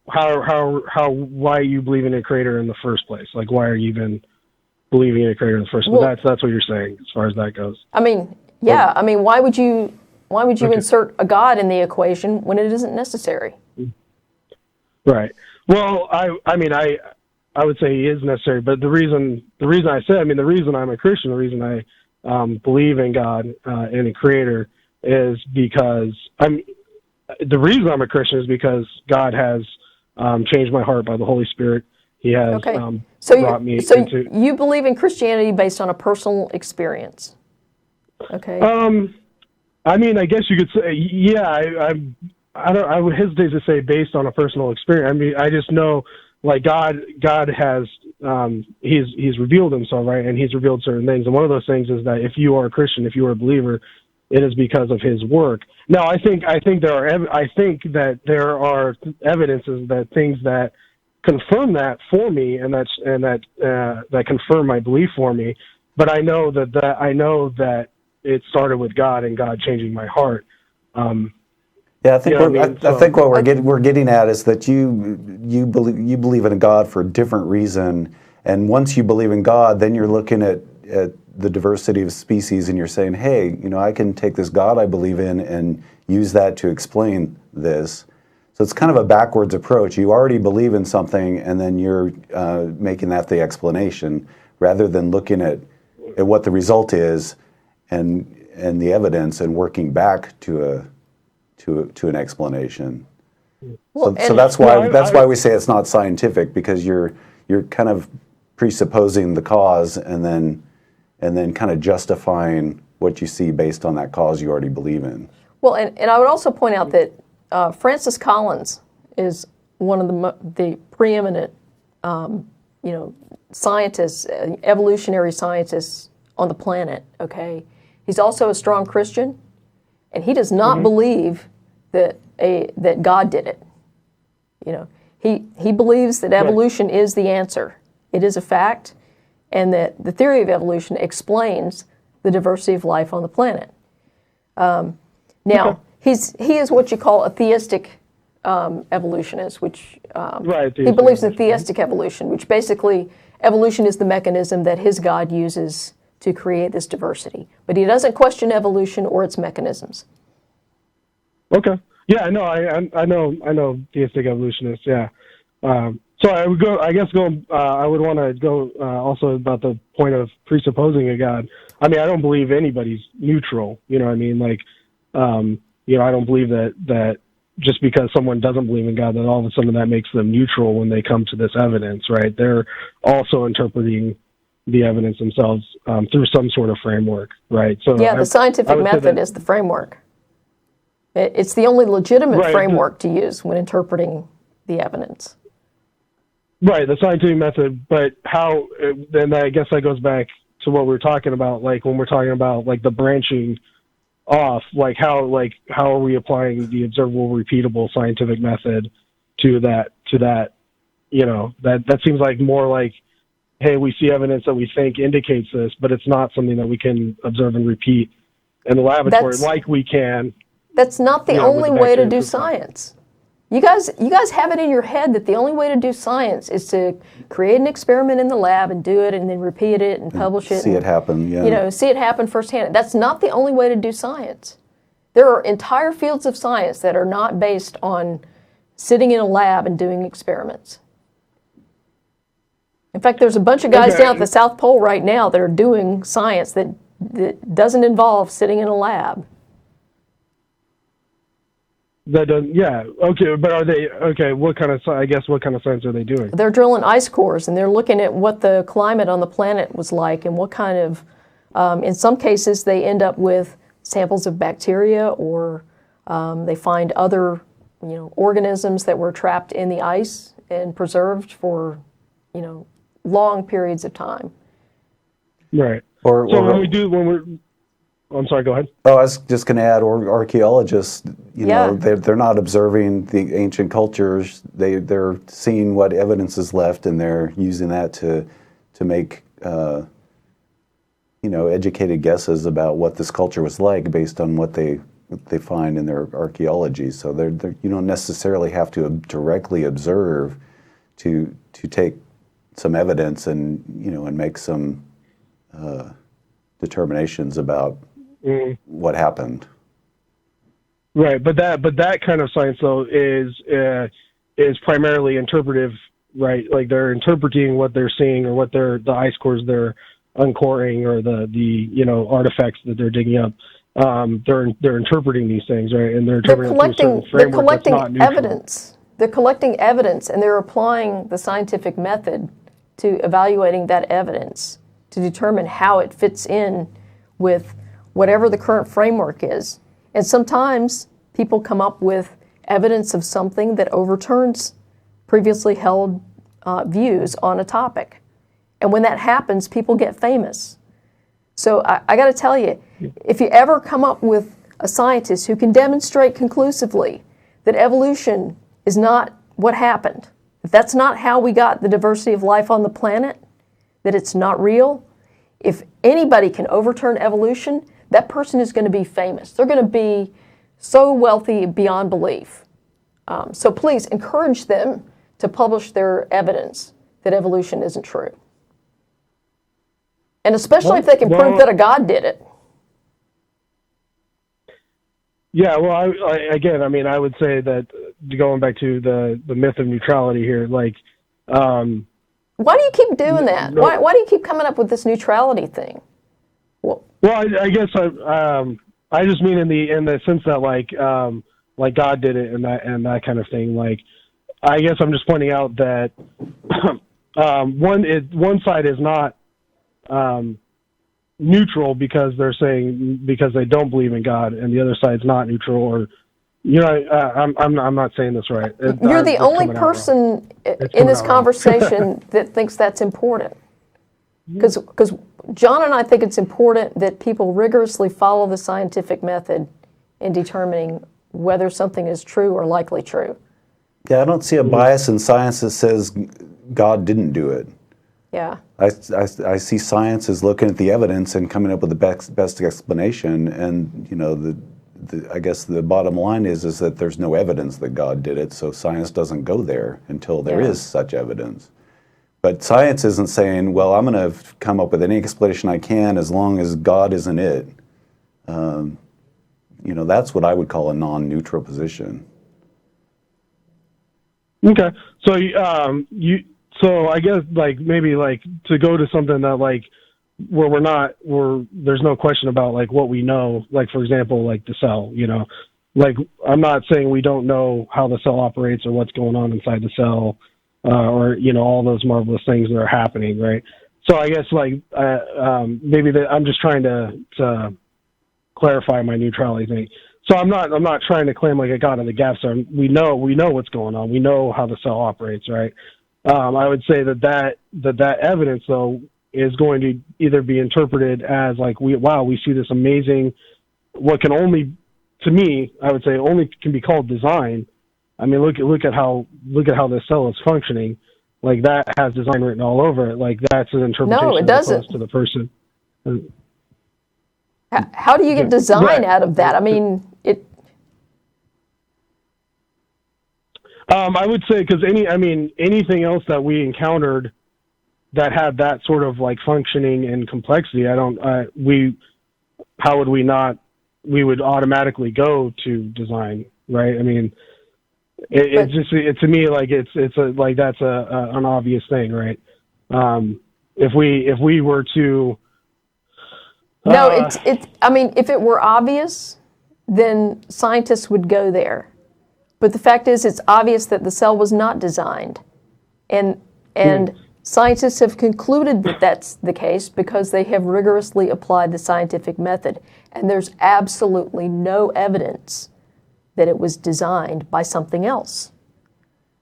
Why you believe in a creator in the first place? Why are you even believing in a creator in the first place? Well, that's what you're saying as far as that goes. Why would you insert a God in the equation when it isn't necessary? Right. Well, I would say he is necessary, but the reason I say, the reason I'm a Christian, the reason I believe in God and a creator is because the reason I'm a Christian is because God has changed my heart by the Holy Spirit. He has brought me into... you believe in Christianity based on a personal experience. Okay. I guess you could say, yeah. I would hesitate to say based on a personal experience. I just know, God has he's revealed himself, right? And he's revealed certain things. And one of those things is that if you are a Christian, if you are a believer, it is because of his work. Now, I think that there are evidences that things that confirm that for me, and that confirm my belief for me. But I know that it started with God and God changing my heart. I think I think what we're getting at is that you believe in a God for a different reason, and once you believe in God, then you're looking at the diversity of species, and you're saying, hey, I can take this God I believe in and use that to explain this. So it's kind of a backwards approach. You already believe in something, and then you're making that the explanation, rather than looking at what the result is and the evidence and working back to an explanation. Well, So that's why we say it's not scientific, because you're kind of presupposing the cause and then kind of justifying what you see based on that cause you already believe in. Well, and I would also point out that Francis Collins is one of the preeminent, scientists, evolutionary scientists on the planet. Okay, he's also a strong Christian, and he does not believe that God did it. He believes that evolution is the answer. It is a fact, and that the theory of evolution explains the diversity of life on the planet. Now, he is what you call a theistic evolutionist, which he believes in theistic evolution, which basically evolution is the mechanism that his God uses to create this diversity. But he doesn't question evolution or its mechanisms. Okay. Yeah, no, I know theistic evolutionists. Yeah. So I would go. I guess I would want to go also about the point of presupposing a God. I mean, I don't believe anybody's neutral. You know what I mean? Like, I don't believe that just because someone doesn't believe in God, that all of a sudden that makes them neutral when they come to this evidence, right? They're also interpreting the evidence themselves through some sort of framework, right? So yeah, the scientific method is the framework. It's the only legitimate framework to use when interpreting the evidence. Right, the scientific method, but how, then I guess that goes back to what we were talking about, like when we're talking about like the branching off, like how are we applying the observable, repeatable scientific method to that, that seems like more like, hey, we see evidence that we think indicates this, but it's not something that we can observe and repeat in the laboratory like we can. That's not the only way to do science. You guys have it in your head that the only way to do science is to create an experiment in the lab and do it and then repeat it and publish it. See it happen, yeah. See it happen firsthand. That's not the only way to do science. There are entire fields of science that are not based on sitting in a lab and doing experiments. In fact, there's a bunch of guys down at the South Pole right now that are doing science that doesn't involve sitting in a lab. That doesn't, yeah, okay, but are they, okay, what kind of science are they doing? They're drilling ice cores, and they're looking at what the climate on the planet was like, and what kind of, in some cases, they end up with samples of bacteria, or they find other, organisms that were trapped in the ice and preserved for, long periods of time. Right. I'm sorry, go ahead. Oh, I was just going to add, archaeologists, they're not observing the ancient cultures. They're seeing what evidence is left, and they're using that to make, educated guesses about what this culture was like based on what they find in their archaeology. So you don't necessarily have to directly observe to take some evidence and make some determinations about what happened. Right, but that kind of science though is primarily interpretive, right? Like they're interpreting what they're seeing, or what the ice cores they're uncoring, or the artifacts that they're digging up. They're interpreting these things, right? And they're interpreting through a certain framework that's not neutral. Evidence. They're collecting evidence, and they're applying the scientific method to evaluating that evidence to determine how it fits in with whatever the current framework is. And sometimes people come up with evidence of something that overturns previously held views on a topic. And when that happens, people get famous. So I got to tell you, if you ever come up with a scientist who can demonstrate conclusively that evolution is not what happened, if that's not how we got the diversity of life on the planet, that it's not real, if anybody can overturn evolution, that person is going to be famous. They're going to be so wealthy beyond belief. So please encourage them to publish their evidence that evolution isn't true. And especially if they can prove that a God did it. Yeah, well, again, I mean, I would say that going back to the myth of neutrality here, like, why do you keep doing that? No. Why do you keep coming up with this neutrality thing? well, I guess I just mean in the sense that like God did it and that kind of thing. Like, I guess I'm just pointing out that one side is not neutral because they're saying because they don't believe in God, and the other side's not neutral. Or, I'm not saying this right. You're the only person in this conversation that thinks that's important. Because John and I think it's important that people rigorously follow the scientific method in determining whether something is true or likely true. Yeah, I don't see a bias in science that says God didn't do it. Yeah. I see science as looking at the evidence and coming up with the best explanation. And I guess the bottom line is that there's no evidence that God did it, so science doesn't go there until there is such evidence. But science isn't saying, well, I'm going to come up with any explanation I can as long as God isn't it. That's what I would call a non-neutral position. Okay, so I guess like maybe like to go to something that like where there's no question about like what we know, like for example like the cell, like I'm not saying we don't know how the cell operates or what's going on inside the cell, or all those marvelous things that are happening, right? So I guess like maybe I'm just trying to clarify my neutrality thing. So I'm not trying to claim like a God in the gaps. We know what's going on. We know how the cell operates, right? I would say that evidence though is going to either be interpreted as like we see this amazing, what can only, to me, I would say only can be called design. I mean, look at how this cell is functioning. Like that has design written all over it. Like that's an interpretation. No, it doesn't. To the person. How do you get design out of that? I mean, I would say because anything else that we encountered that had that sort of like functioning and complexity, how would we not? We would automatically go to design, right? I mean, to me like it's that's an obvious thing, right? If we were to no, I mean, if it were obvious, then scientists would go there. But the fact is, it's obvious that the cell was not designed. And scientists have concluded that that's the case because they have rigorously applied the scientific method. And there's absolutely no evidence that it was designed by something else.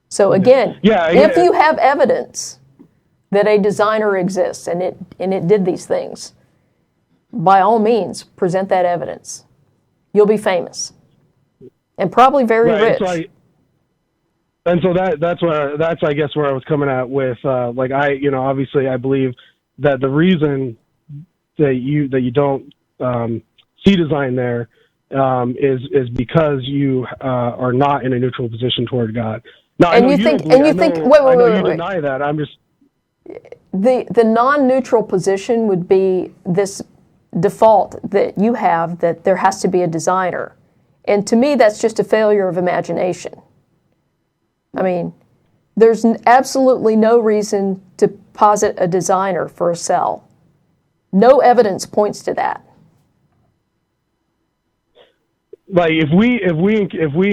So again, if you have evidence that a designer exists and it did these things, by all means, present that evidence. You'll be famous. And probably very rich. So that's I guess where I was coming at with obviously I believe that the reason that you don't see design there is because you are not in a neutral position toward God. Now, and you think wait, you deny that. I'm just the non-neutral position would be this default that you have that there has to be a designer. And to me, that's just a failure of imagination. I mean, there's absolutely no reason to posit a designer for a cell. No evidence points to that. Like if we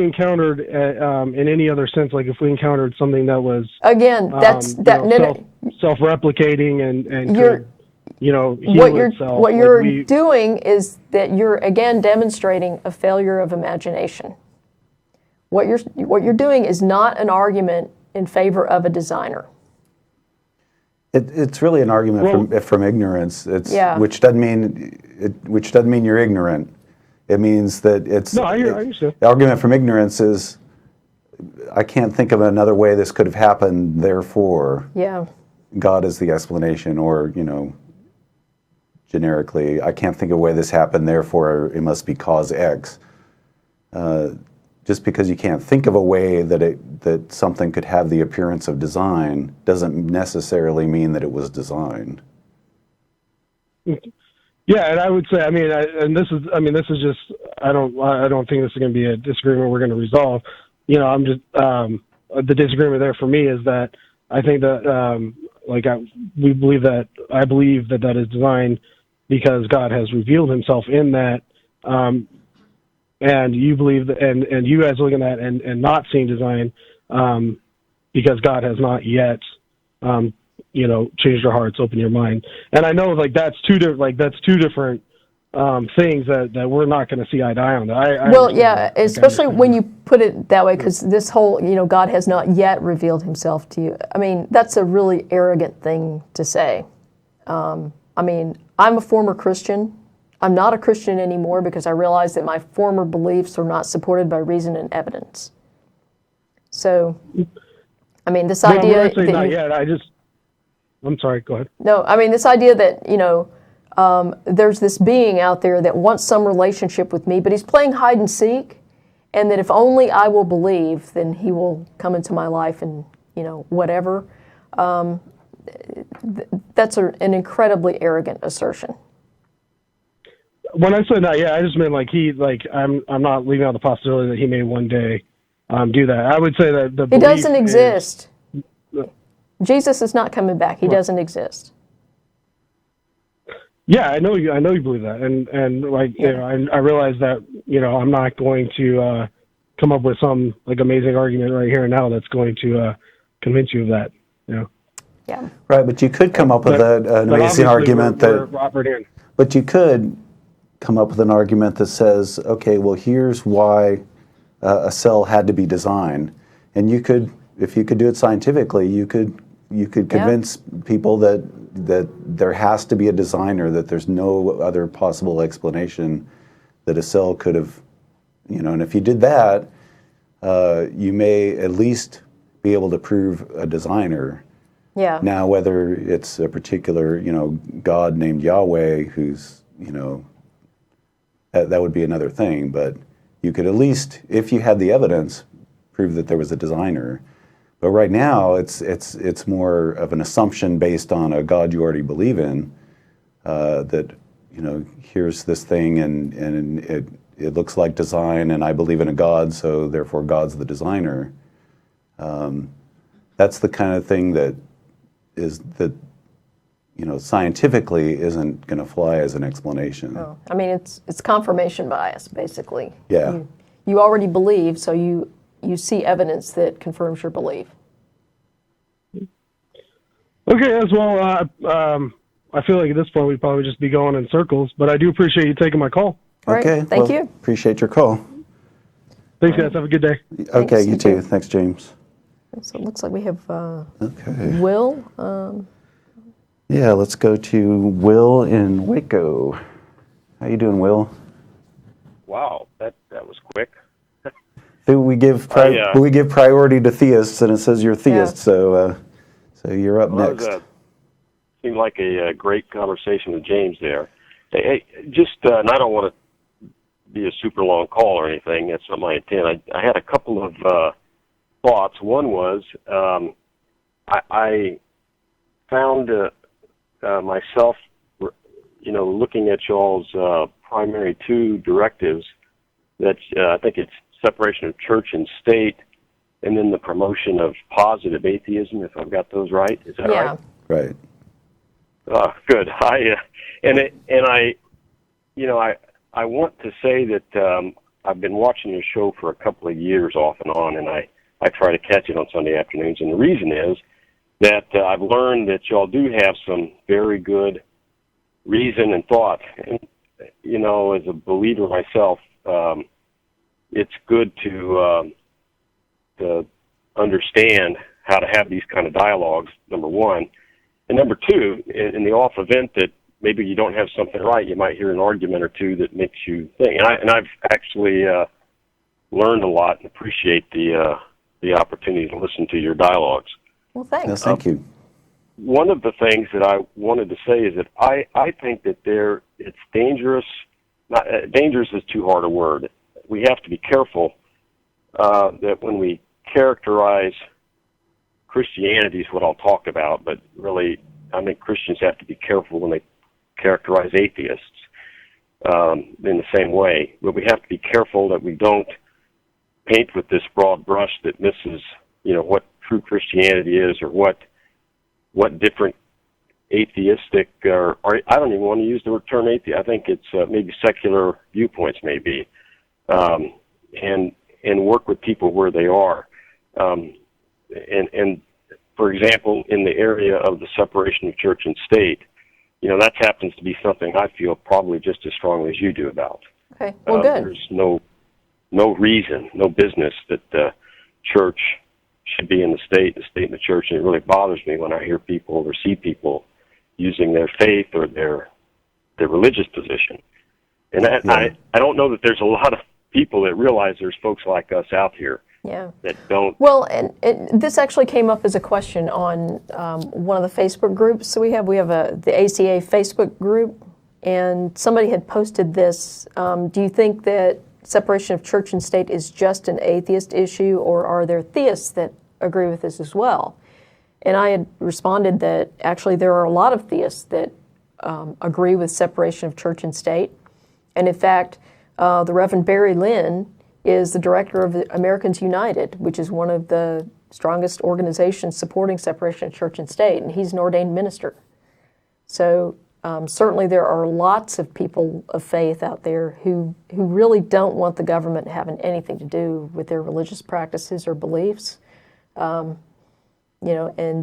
encountered in any other sense, like if we encountered something that was again self-replicating and you're, heal itself. What you're doing is that you're again demonstrating a failure of imagination. What you're doing is not an argument in favor of a designer. It's really an argument from ignorance. Which doesn't mean you're ignorant. It means that it's I understand. The argument from ignorance is I can't think of another way this could have happened. Therefore, God is the explanation, or generically, I can't think of a way this happened. Therefore, it must be cause X. Just because you can't think of a way that something could have the appearance of design doesn't necessarily mean that it was designed. Yeah, and I would say, this is just, I don't think this is going to be a disagreement we're going to resolve. I'm just, the disagreement there for me is that I think that, I believe that is designed because God has revealed himself in that, and you believe that, and you guys looking at and not seeing design, because God has not yet, changed your hearts, opened your mind. And I know that's two different things that we're not going to see eye to eye on. Well, yeah, especially when you put it that way, because this whole, God has not yet revealed himself to you. I mean, that's a really arrogant thing to say. I'm a former Christian. I'm not a Christian anymore because I realized that my former beliefs are not supported by reason and evidence. So, this idea that I'm sorry, go ahead. No, this idea that, there's this being out there that wants some relationship with me, but he's playing hide and seek, and that if only I will believe, then he will come into my life and, whatever. That's an incredibly arrogant assertion. When I said that, I just meant I'm not leaving out the possibility that he may one day do that. I would say that He doesn't exist. Jesus is not coming back. He doesn't exist. Yeah, I know you believe that, and I realize that I'm not going to come up with some amazing argument right here and now that's going to convince you of that. Yeah. Right, but you could come up with an amazing argument But you could come up with an argument that says, okay, well, here's why a cell had to be designed, and you could, if you could do it scientifically, you could convince people that there has to be a designer, that there's no other possible explanation that a cell could have, and if you did that, you may at least be able to prove a designer. Yeah. Now, whether it's a particular, God named Yahweh, who's, that would be another thing, but you could at least, if you had the evidence, prove that there was a designer. But right now, it's more of an assumption based on a God you already believe in, that, here's this thing and it looks like design, and I believe in a God, so therefore God's the designer. That's the kind of thing that scientifically isn't going to fly as an explanation. Oh, it's confirmation bias, basically. Yeah. You already believe, so you see evidence that confirms your belief. Okay, as well, I feel like at this point we'd probably just be going in circles, but I do appreciate you taking my call. All right, Okay, thank you. Appreciate your call. Thanks, guys. Have a good day. Okay, Thanks, you you too. too. Thanks, James. So it looks like we have Okay. Will. Yeah, let's go to Will in Waco. How you doing, Will? Wow, that was quick. We give priority to theists, and it says you're a theist, so you're up next. Seemed like a great conversation with James there. Hey, just and I don't want to be a super long call or anything. That's not my intent. I had a couple of thoughts. One was I found myself, looking at y'all's primary two directives. That I think it's separation of church and state, and then the promotion of positive atheism. If I've got those right, is that right? Right. Good. I want to say that I've been watching your show for a couple of years off and on, and I try to catch it on Sunday afternoons. And the reason is that I've learned that y'all do have some very good reason and thought. And, as a believer myself, it's good to understand how to have these kind of dialogues, number one. And number two, in the off event that maybe you don't have something right, you might hear an argument or two that makes you think. And I've actually learned a lot and appreciate the opportunity to listen to your dialogues. Well, thanks. Yes, thank you. One of the things that I wanted to say is that I think that it's dangerous. Dangerous is too hard a word. We have to be careful that when we characterize Christianity is what I'll talk about, but really I think Christians have to be careful when they characterize atheists. in the same way. But we have to be careful that we don't paint with this broad brush that misses, what true Christianity is, or what different atheistic, or I don't even want to use the term atheist. I think it's maybe secular viewpoints, maybe, and work with people where they are. And for example, in the area of the separation of church and state, that happens to be something I feel probably just as strongly as you do about. Okay, well, good. There's no reason, no business that the church should be in the state in the church, and it really bothers me when I hear people or see people using their faith or their religious position. And I don't know that there's a lot of people that realize there's folks like us out here that don't. Well, and this actually came up as a question on one of the Facebook groups. So we have the ACA Facebook group, and somebody had posted this. Do you think that separation of church and state is just an atheist issue, or are there theists that agree with this as well? And I had responded that actually there are a lot of theists that agree with separation of church and state. And in fact, the Reverend Barry Lynn is the director of the Americans United, which is one of the strongest organizations supporting separation of church and state, and he's an ordained minister. So certainly there are lots of people of faith out there who really don't want the government having anything to do with their religious practices or beliefs. And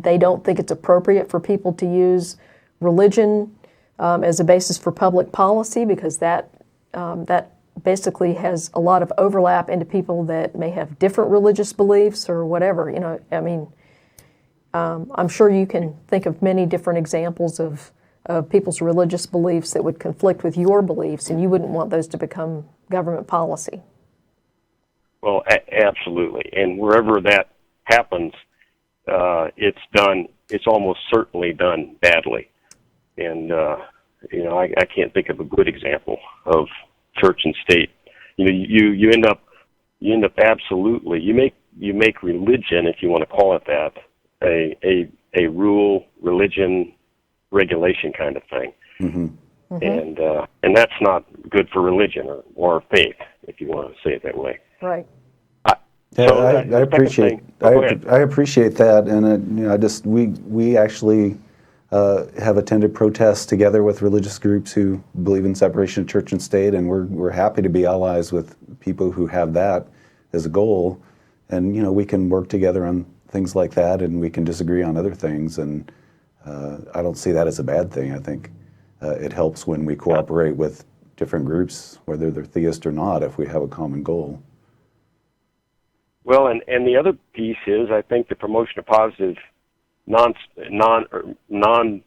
they don't think it's appropriate for people to use religion as a basis for public policy, because that basically has a lot of overlap into people that may have different religious beliefs or whatever. I'm sure you can think of many different examples of people's religious beliefs that would conflict with your beliefs, and you wouldn't want those to become government policy. Well, absolutely. And wherever that happens, it's almost certainly done badly. And, I can't think of a good example of church and state. You end up absolutely, you make religion, if you want to call it that, a rule, religion, regulation kind of thing. Mm-hmm. Mm-hmm. And that's not good for religion or faith, if you want to say it that way. Right. I appreciate that, and we actually have attended protests together with religious groups who believe in separation of church and state, and we're happy to be allies with people who have that as a goal, and we can work together on things like that, and we can disagree on other things, and I don't see that as a bad thing. I think it helps when we cooperate with different groups, whether they're theist or not, if we have a common goal. Well, and the other piece is, I think, the promotion of positive non-theism,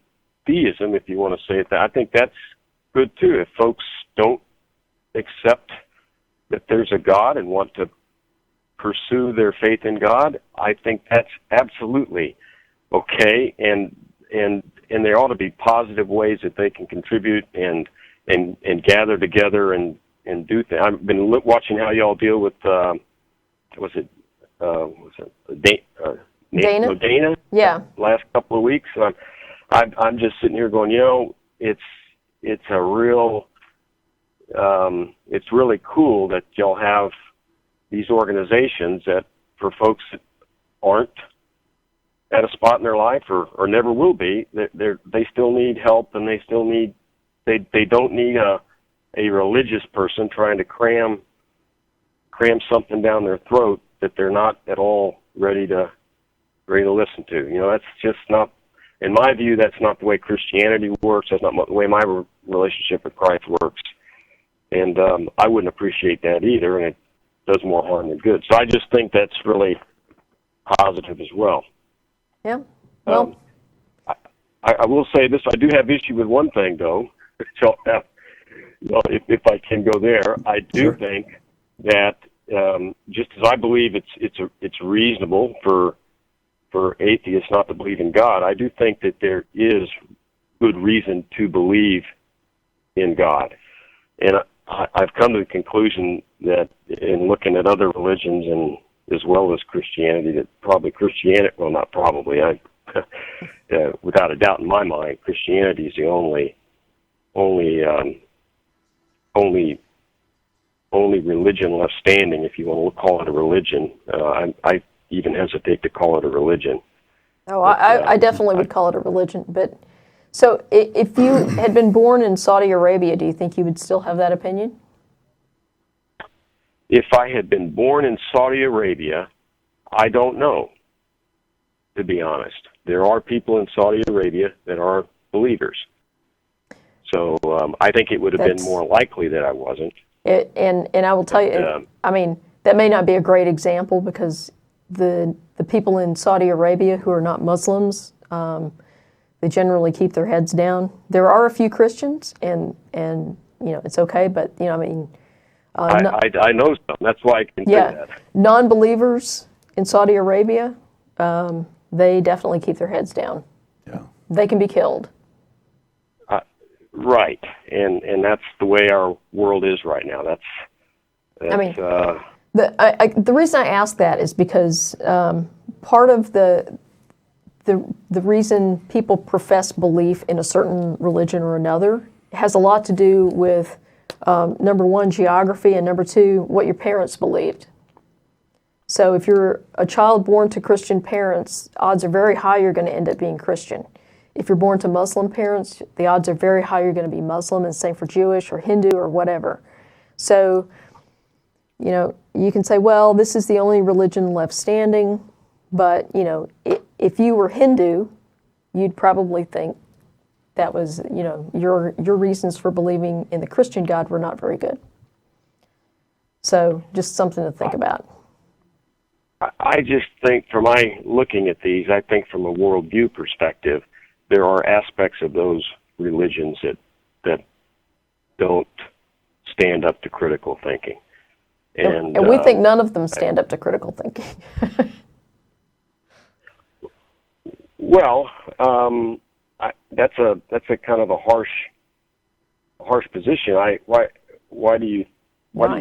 if you want to say it that. I think that's good too. If folks don't accept that there's a God and want to pursue their faith in God, I think that's absolutely okay, and there ought to be positive ways that they can contribute and gather together and do things. I've been watching how y'all deal with Dana? Yeah. Last couple of weeks, I'm just sitting here going, it's a real, it's really cool that y'all have these organizations that for folks that aren't at a spot in their life or never will be, they still need help, and they don't need a religious person trying to cram something down their throat that they're not at all ready to listen to. That's just not, in my view, that's not the way Christianity works. That's not the way my relationship with Christ works. And I wouldn't appreciate that either, and it does more harm than good. So I just think that's really positive as well. Yeah. Well, I will say this: I do have issue with one thing, though. So, if I can go there, I do think that just as I believe it's reasonable for atheists not to believe in God, I do think that there is good reason to believe in God. And I've come to the conclusion that in looking at other religions and as well as Christianity, that probably Christianity, well, not probably, without a doubt in my mind, Christianity is the only only religion left standing, if you want to call it a religion. I even hesitate to call it a religion. Oh, I definitely would call it a religion. But so if you had been born in Saudi Arabia, do you think you would still have that opinion? If I had been born in Saudi Arabia, I don't know, to be honest. There are people in Saudi Arabia that are believers. So I think it would have been more likely that I wasn't. And I will tell you, I mean, that may not be a great example because the people in Saudi Arabia who are not Muslims, they generally keep their heads down. There are a few Christians, and it's okay, but I mean, I know some. That's why I can say that. Non-believers in Saudi Arabia, they definitely keep their heads down. Yeah, they can be killed. Right, and that's the way our world is right now. That's I mean, the reason I ask that is because part of the reason people profess belief in a certain religion or another has a lot to do with number one, geography, and number two, what your parents believed. So if you're a child born to Christian parents, odds are very high you're going to end up being Christian. If you're born to Muslim parents, the odds are very high you're going to be Muslim, and same for Jewish or Hindu or whatever. So, you can say, well, this is the only religion left standing, but, if you were Hindu, you'd probably think that was, your reasons for believing in the Christian God were not very good. So, just something to think about. I just think, looking at these, I think from a worldview perspective, there are aspects of those religions that don't stand up to critical thinking. And we think none of them stand up to critical thinking. Well, that's a kind of a harsh position. Why do you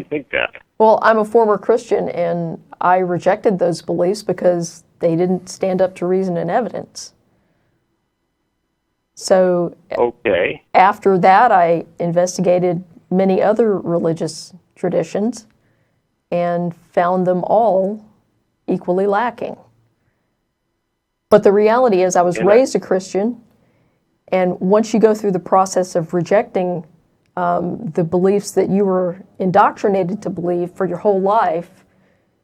think that? Well, I'm a former Christian, and I rejected those beliefs because they didn't stand up to reason and evidence. So after that, I investigated many other religious traditions and found them all equally lacking. But the reality is I was raised a Christian, and once you go through the process of rejecting the beliefs that you were indoctrinated to believe for your whole life,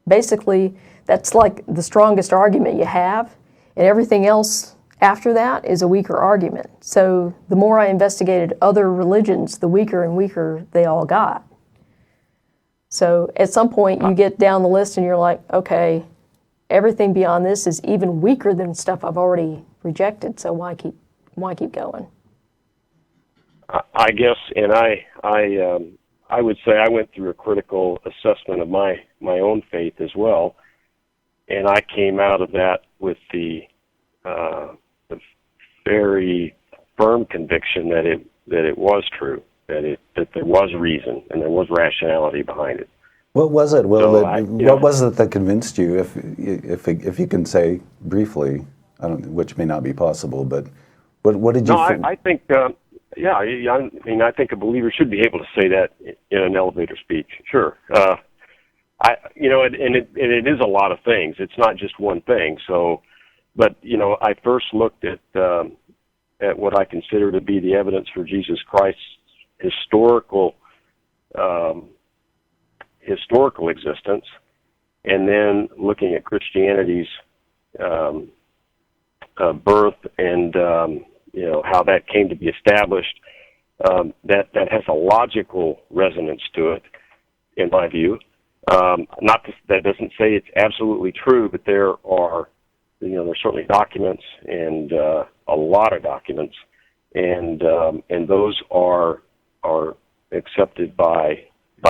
basically that's like the strongest argument you have, and everything else after that is a weaker argument. So the more I investigated other religions, the weaker and weaker they all got. So at some point you get down the list and you're like, okay, everything beyond this is even weaker than stuff I've already rejected, so why keep going? I guess, and I would say I went through a critical assessment of my own faith as well, and I came out of that with the very firm conviction that it was true, that there was reason and there was rationality behind it. What was it, Will? What was it that convinced you? If you can say briefly, which may not be possible, but what did you? No, I think. I mean, I think a believer should be able to say that in an elevator speech. Sure. It is a lot of things. It's not just one thing. So, but I first looked at what I consider to be the evidence for Jesus Christ's historical existence, and then looking at Christianity's birth and how that came to be established. That has a logical resonance to it, in my view. That doesn't say it's absolutely true, but there are, there's certainly documents and a lot of documents, and those are accepted by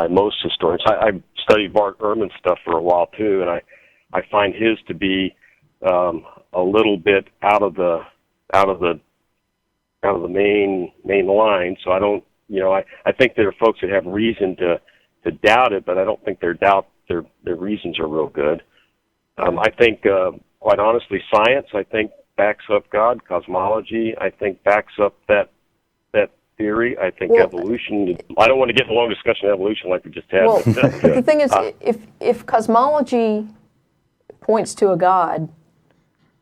most historians. I studied Bart Ehrman's stuff for a while too, and I find his to be a little bit out of the main line. So I don't, I think there are folks that have reason to doubt it, but I don't think their reasons are real good. I think, quite honestly, science, I think, backs up God. Cosmology, I think, backs up that theory. I think Well, evolution. I don't want to get in a long discussion of evolution like we just had. Well, but, but the thing is, if cosmology points to a God,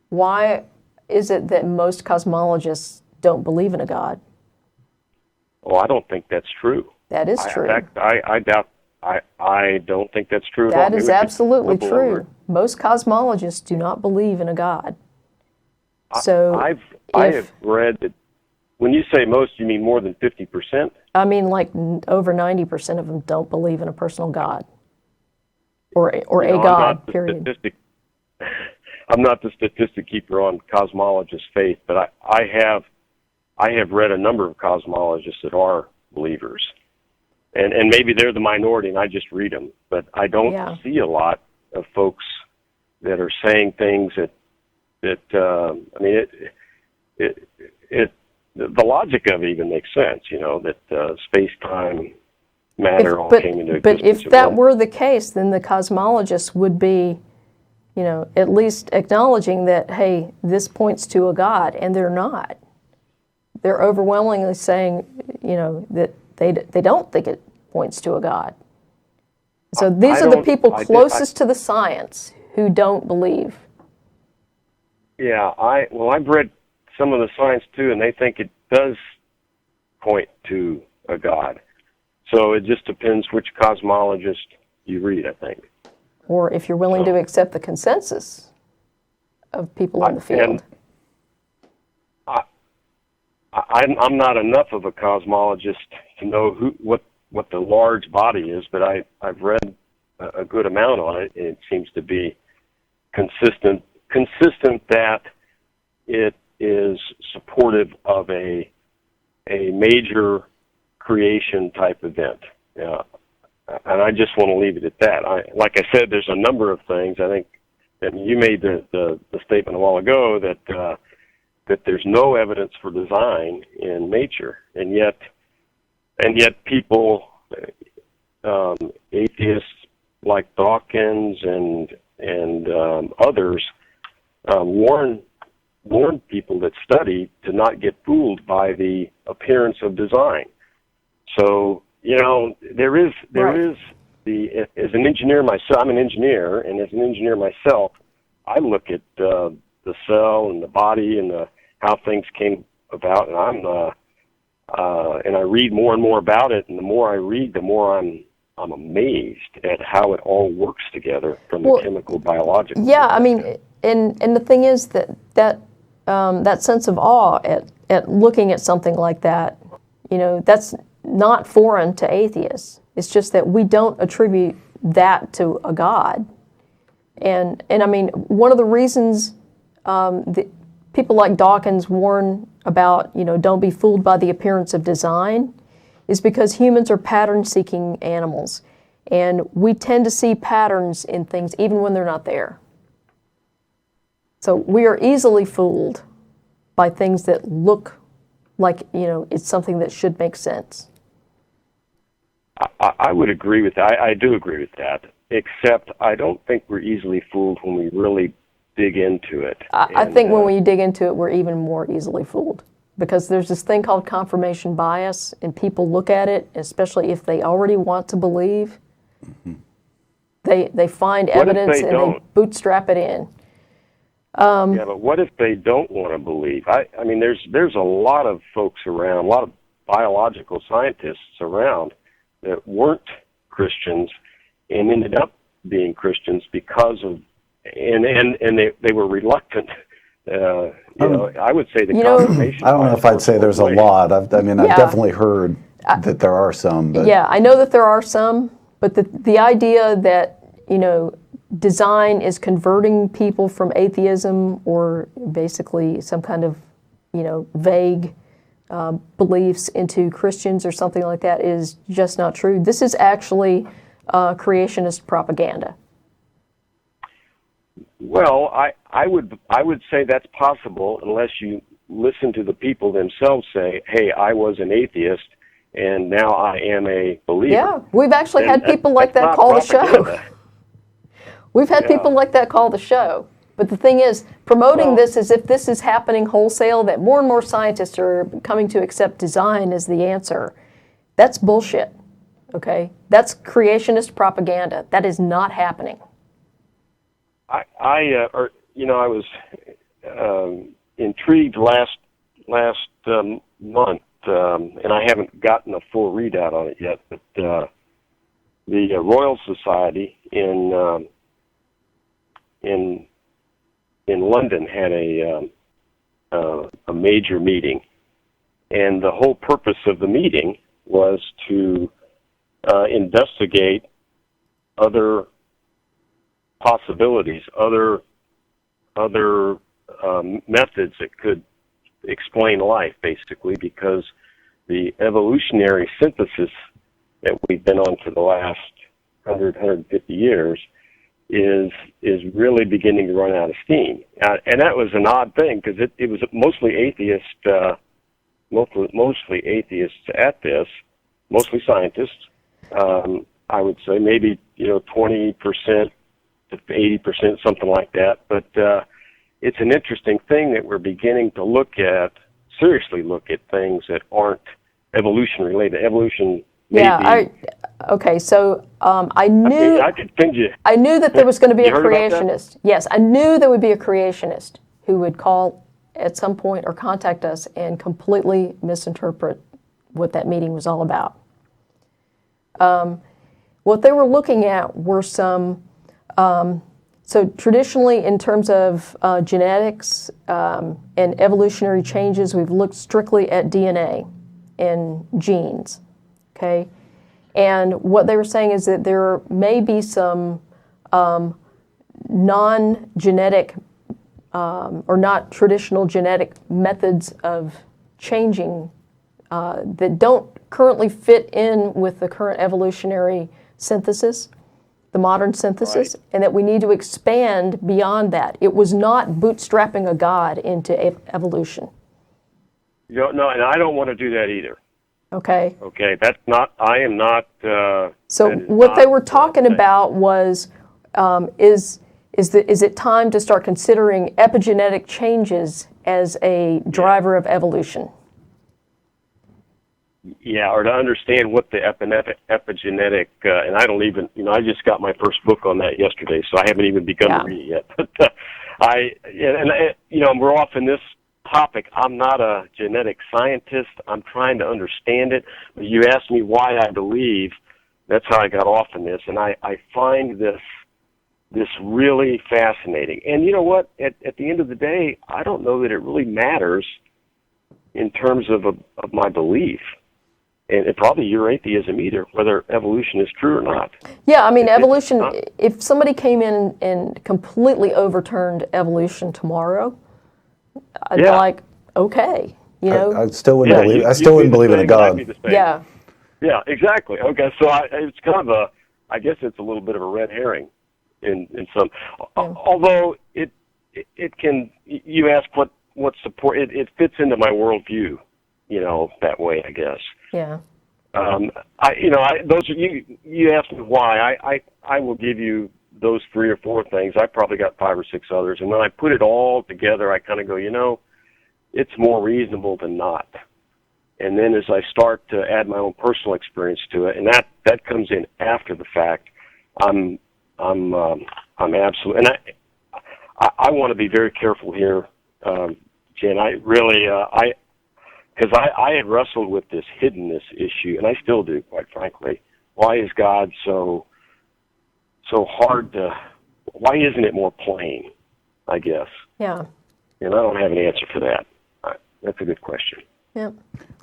why is it that most cosmologists don't believe in a God? well, I don't think that's true. That is true. In fact, I doubt. I don't think that's true at all. That Maybe is we could absolutely quibble over true. it. Most cosmologists do not believe in a God. So I have read that when you say most, you mean more than 50%? I mean, like over 90% of them don't believe in a personal God or a God, period. I'm not the statistic keeper on cosmologist faith, but I have read a number of cosmologists that are believers. And maybe they're the minority and I just read them, but I don't see a lot of folks that are saying things that I mean, the logic of it even makes sense, that space-time matter all came into existence. But if that were the case, then the cosmologists would be, at least acknowledging that, hey, this points to a God, and they're not. They're overwhelmingly saying, that they don't think it points to a God. So these are the people closest to the science who don't believe. Yeah, I've read some of the science too, and they think it does point to a God. So it just depends which cosmologist you read, I think. Or if you're willing to accept the consensus of people in the field. I'm not enough of a cosmologist to know what the large body is, but I've read a good amount on it, and it seems to be consistent that it is supportive of a major creation type event. And I just want to leave it at that. Like I said, there's a number of things. I think that you made the statement a while ago that there's no evidence for design in nature, and yet people, atheists like Dawkins and others, warn people that study to not get fooled by the appearance of design. So there is as an engineer myself, I'm an engineer, and as an engineer myself, I look at the cell and the body and how things came about, and and I read more and more about it, and the more I read, the more I'm amazed at how it all works together from the chemical, biological. Yeah, I mean, and the thing is that sense of awe at looking at something like that, that's not foreign to atheists. It's just that we don't attribute that to a God. And I mean, one of the reasons that people like Dawkins warn about, don't be fooled by the appearance of design, is because humans are pattern-seeking animals. And we tend to see patterns in things even when they're not there. So we are easily fooled by things that look like, it's something that should make sense. I would agree with that. I do agree with that, except I don't think we're easily fooled when we really dig into it. I think when we dig into it, we're even more easily fooled, because there's this thing called confirmation bias, and people look at it, especially if they already want to believe, they find evidence and they bootstrap it in. Yeah, but what if they don't want to believe? I mean, there's a lot of folks around, a lot of biological scientists around that weren't Christians and ended up being Christians because of, and they were reluctant. I would say the confirmation. I don't know if I'd say there's a lot. I've definitely heard that there are some. But. Yeah, I know that there are some, but the idea that, design is converting people from atheism or basically some kind of, vague beliefs into Christians or something like that is just not true. This is actually creationist propaganda. Well, I would say that's possible unless you listen to the people themselves say, "Hey, I was an atheist, and now I am a believer." Yeah, we've actually had people like that call the show. We've had people like that call the show. But the thing is, promoting Well- this as if this is happening wholesale, that more and more scientists are coming to accept design as the answer, that's bullshit, okay? That's creationist propaganda. That is not happening. I was intrigued last month, and I haven't gotten a full readout on it yet, but the Royal Society in London had a major meeting, and the whole purpose of the meeting was to investigate other possibilities, other methods that could explain life, basically, because the evolutionary synthesis that we've been on for the last 150 years is really beginning to run out of steam. And that was an odd thing, because it was mostly atheists at this, mostly scientists. I would say maybe 20% to 80%, something like that. But it's an interesting thing that we're beginning to seriously look at things that aren't evolution related. Evolution. Yeah. Okay. So I knew I could send you. I knew that there was going to be a You heard about that? creationist. Yes, I knew there would be a creationist who would call at some point or contact us and completely misinterpret what that meeting was all about. What they were looking at were some. So traditionally, in terms of genetics and evolutionary changes, we've looked strictly at DNA and genes, okay? And what they were saying is that there may be some non-genetic or not traditional genetic methods of changing that don't currently fit in with the current evolutionary synthesis, the modern synthesis, Right. and that we need to expand beyond that. It was not bootstrapping a god into evolution. No, and I don't want to do that either. Okay. Okay, that's not. I am not. So that is what they not were what I'm talking saying. about was, is it time to start considering epigenetic changes as a driver of evolution? Yeah, or to understand what the epigenetic, and I don't even, I just got my first book on that yesterday, so I haven't even begun to read it yet. But we're off in this topic. I'm not a genetic scientist. I'm trying to understand it. But you asked me why I believe. That's how I got off in this, and I find this really fascinating. And you know what? At the end of the day, I don't know that it really matters in terms of my belief. And probably your atheism either, whether evolution is true or not. Yeah, I mean, evolution, if somebody came in and completely overturned evolution tomorrow, I'd be like, okay, I still wouldn't Yeah, believe. you- I still you'd wouldn't be believe in a the same, and I'd god. be the same. yeah. Yeah, exactly. Okay, so it's kind of I guess it's a little bit of a red herring in some. Although it can. You ask what support. It fits into my worldview, that way, I guess. Yeah. Those are you asked me why. I will give you those 3 or 4 things. I probably got 5 or 6 others, and when I put it all together, I kind of go, it's more reasonable than not. And then as I start to add my own personal experience to it, and that comes in after the fact, I'm absolutely, and I want to be very careful here, Jen. I really because I had wrestled with this hiddenness issue, and I still do, quite frankly. Why is God so hard to? Why isn't it more plain? I guess. Yeah. And I don't have an answer for that. That's a good question. Yeah.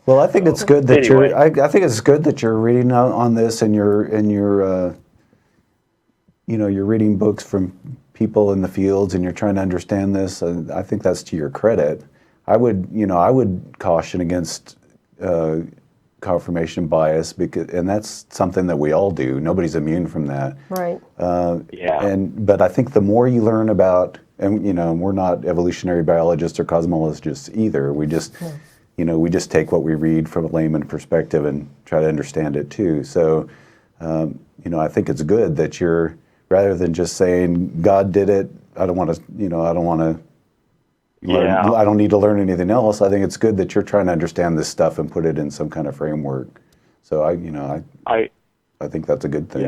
Well, I think it's good that Anyway. you're. I think it's good that you're reading on this, and you're reading books from people in the fields, and you're trying to understand this. I think that's to your credit. I would caution against confirmation bias and that's something that we all do. Nobody's immune from that. Right. But I think the more you learn about, and we're not evolutionary biologists or cosmologists either. We just, we just take what we read from a layman perspective and try to understand it too. So, I think it's good that you're, rather than just saying God did it, I don't want to, I don't want to. Yeah. I don't need to learn anything else. I think it's good that you're trying to understand this stuff and put it in some kind of framework. So I think that's a good thing.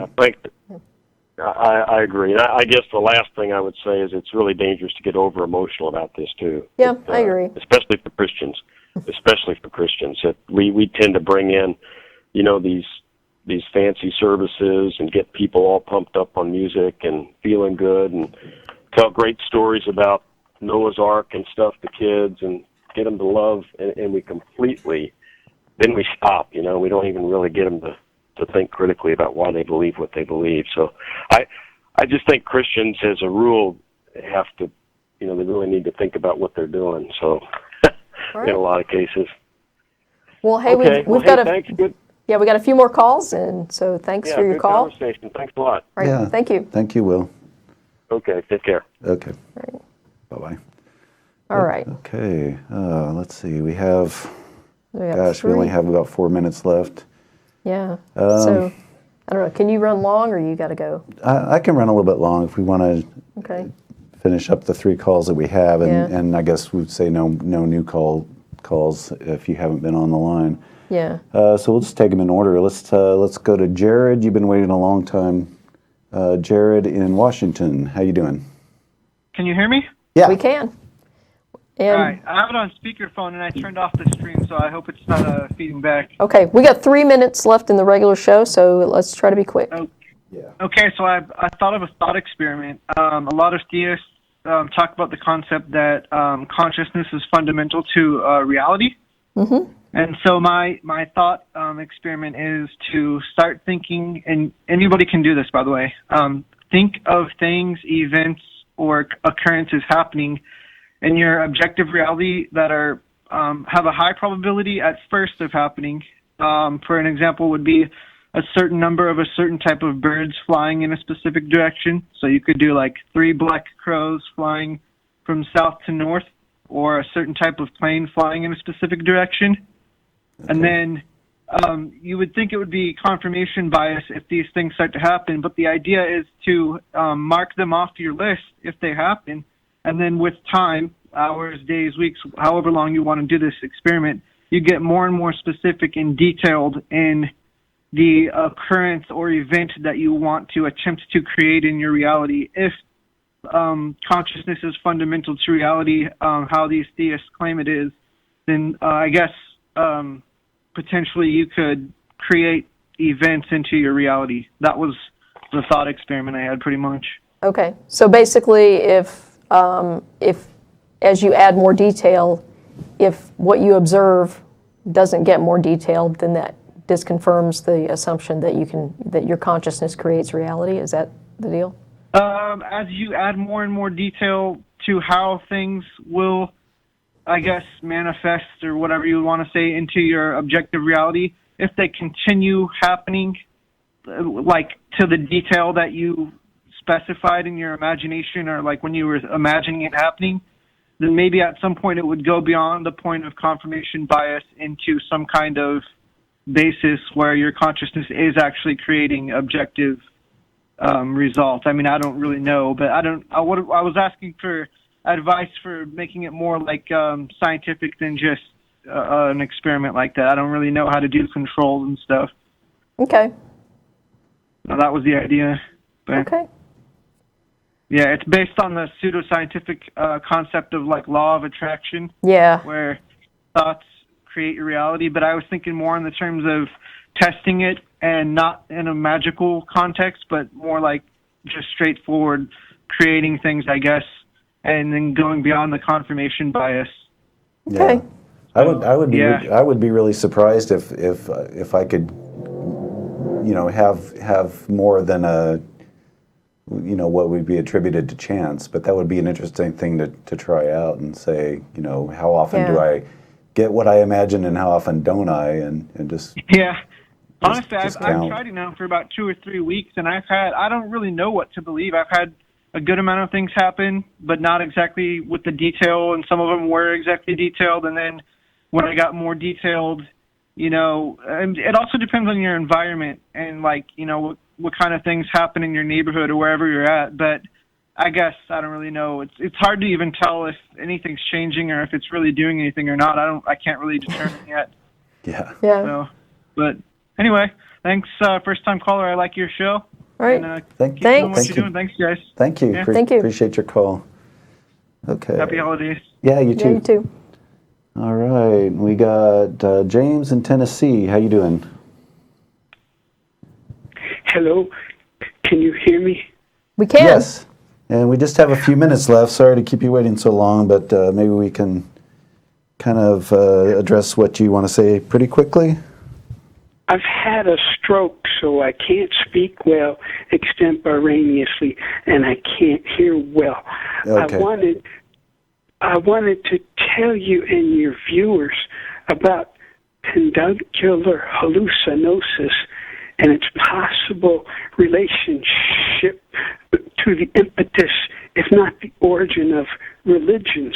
Yeah, I agree. And I guess the last thing I would say is it's really dangerous to get over emotional about this too. Yeah, I agree. Especially for Christians. That we tend to bring in, these fancy services and get people all pumped up on music and feeling good and tell great stories about Noah's Ark and stuff to kids and get them to love, and then we stop. We don't even really get them to think critically about why they believe what they believe. So I just think Christians, as a rule, have to, they really need to think about what they're doing. So Right. in a lot of cases. Well, hey, Okay. we've got thanks. Good. Yeah, we got a few more calls, and so thanks for your good call. Conversation. Thanks a lot. Right, Yeah. thank you. Thank you, Will. Okay, take care. Okay. Right. Bye-bye. All right. Okay. Let's see. We have, We got gosh, we only have about 4 minutes left. Yeah. So, I don't know. Can you run long, or you got to go? I can run a little bit long if we want to Okay. finish up the 3 calls that we have, and, Yeah. and I guess we'd say no new calls if you haven't been on the line. Yeah. So we'll just take them in order. Let's go to Jared. You've been waiting a long time. Jared in Washington. How you doing? Can you hear me? Yeah. We can. All And right. I have it on speakerphone, and I turned off the stream, so I hope it's not feeding back. okay, we got 3 minutes left in the regular show, so let's try to be quick. Yeah. Okay, so I thought of a thought experiment. A lot of theists talk about the concept that consciousness is fundamental to reality. Mm-hmm. And so my thought experiment is to start thinking, and anybody can do this, by the way. Think of things, events, or occurrences happening in your objective reality that are have a high probability at first of happening. For an example, would be a certain number of a certain type of birds flying in a specific direction. So you could do like 3 black crows flying from south to north, or a certain type of plane flying in a specific direction. And then you would think it would be confirmation bias if these things start to happen, but the idea is to mark them off your list if they happen, and then with time, hours, days, weeks, however long you want to do this experiment, you get more and more specific and detailed in the occurrence or event that you want to attempt to create in your reality. If consciousness is fundamental to reality, how these theists claim it is, then I guess potentially you could create events into your reality. That was the thought experiment I had, pretty much. Okay, so basically, if as you add more detail, if what you observe doesn't get more detailed, then that disconfirms the assumption that your consciousness creates reality. Is that the deal? As you add more and more detail to how things will, I guess, manifest or whatever you want to say into your objective reality, if they continue happening, like to the detail that you specified in your imagination, or like when you were imagining it happening, then maybe at some point it would go beyond the point of confirmation bias into some kind of basis where your consciousness is actually creating objective results. I mean, I don't really know, but I was asking for advice for making it more like scientific than just an experiment like that. I don't really know how to do controls and stuff. Okay. Now, that was the idea. But, Okay. yeah, it's based on the pseudoscientific concept of like law of attraction, Yeah. where thoughts create your reality. But I was thinking more in the terms of testing it, and not in a magical context, but more like just straightforward creating things, I guess, and then going beyond the confirmation bias. Okay. Yeah. I would be Yeah. I would be really surprised if I could, have more than what would be attributed to chance. But that would be an interesting thing to try out and say, how often do Yeah. I get what I imagine and how often don't I, and just Yeah. Honestly, just I've count. tried it now for about 2 or 3 weeks, and I don't really know what to believe. I've had a good amount of things happen, but not exactly with the detail, and some of them were exactly detailed. And then when I got more detailed, and it also depends on your environment and what kind of things happen in your neighborhood or wherever you're at. But I guess I don't really know. It's hard to even tell if anything's changing or if it's really doing anything or not. I can't really determine yet. Yeah. Yeah. So, but anyway, thanks, first time caller. I like your show. All right. And, Thank keep doing what Thanks. you're doing. Thanks, guys. Thank you. Yeah. Thank you. Appreciate your call. Okay. Happy holidays. Yeah, you Yeah, too. you too. All right. We got James in Tennessee. How you doing? Hello, can you hear me? We can. Yes. And we just have a few minutes left. Sorry to keep you waiting so long, but maybe we can kind of address what you want to say pretty quickly. I've had a stroke, so I can't speak well extemporaneously, and I can't hear well. Okay. I wanted to tell you and your viewers about peduncular hallucinosis and its possible relationship to the impetus, if not the origin, of religions.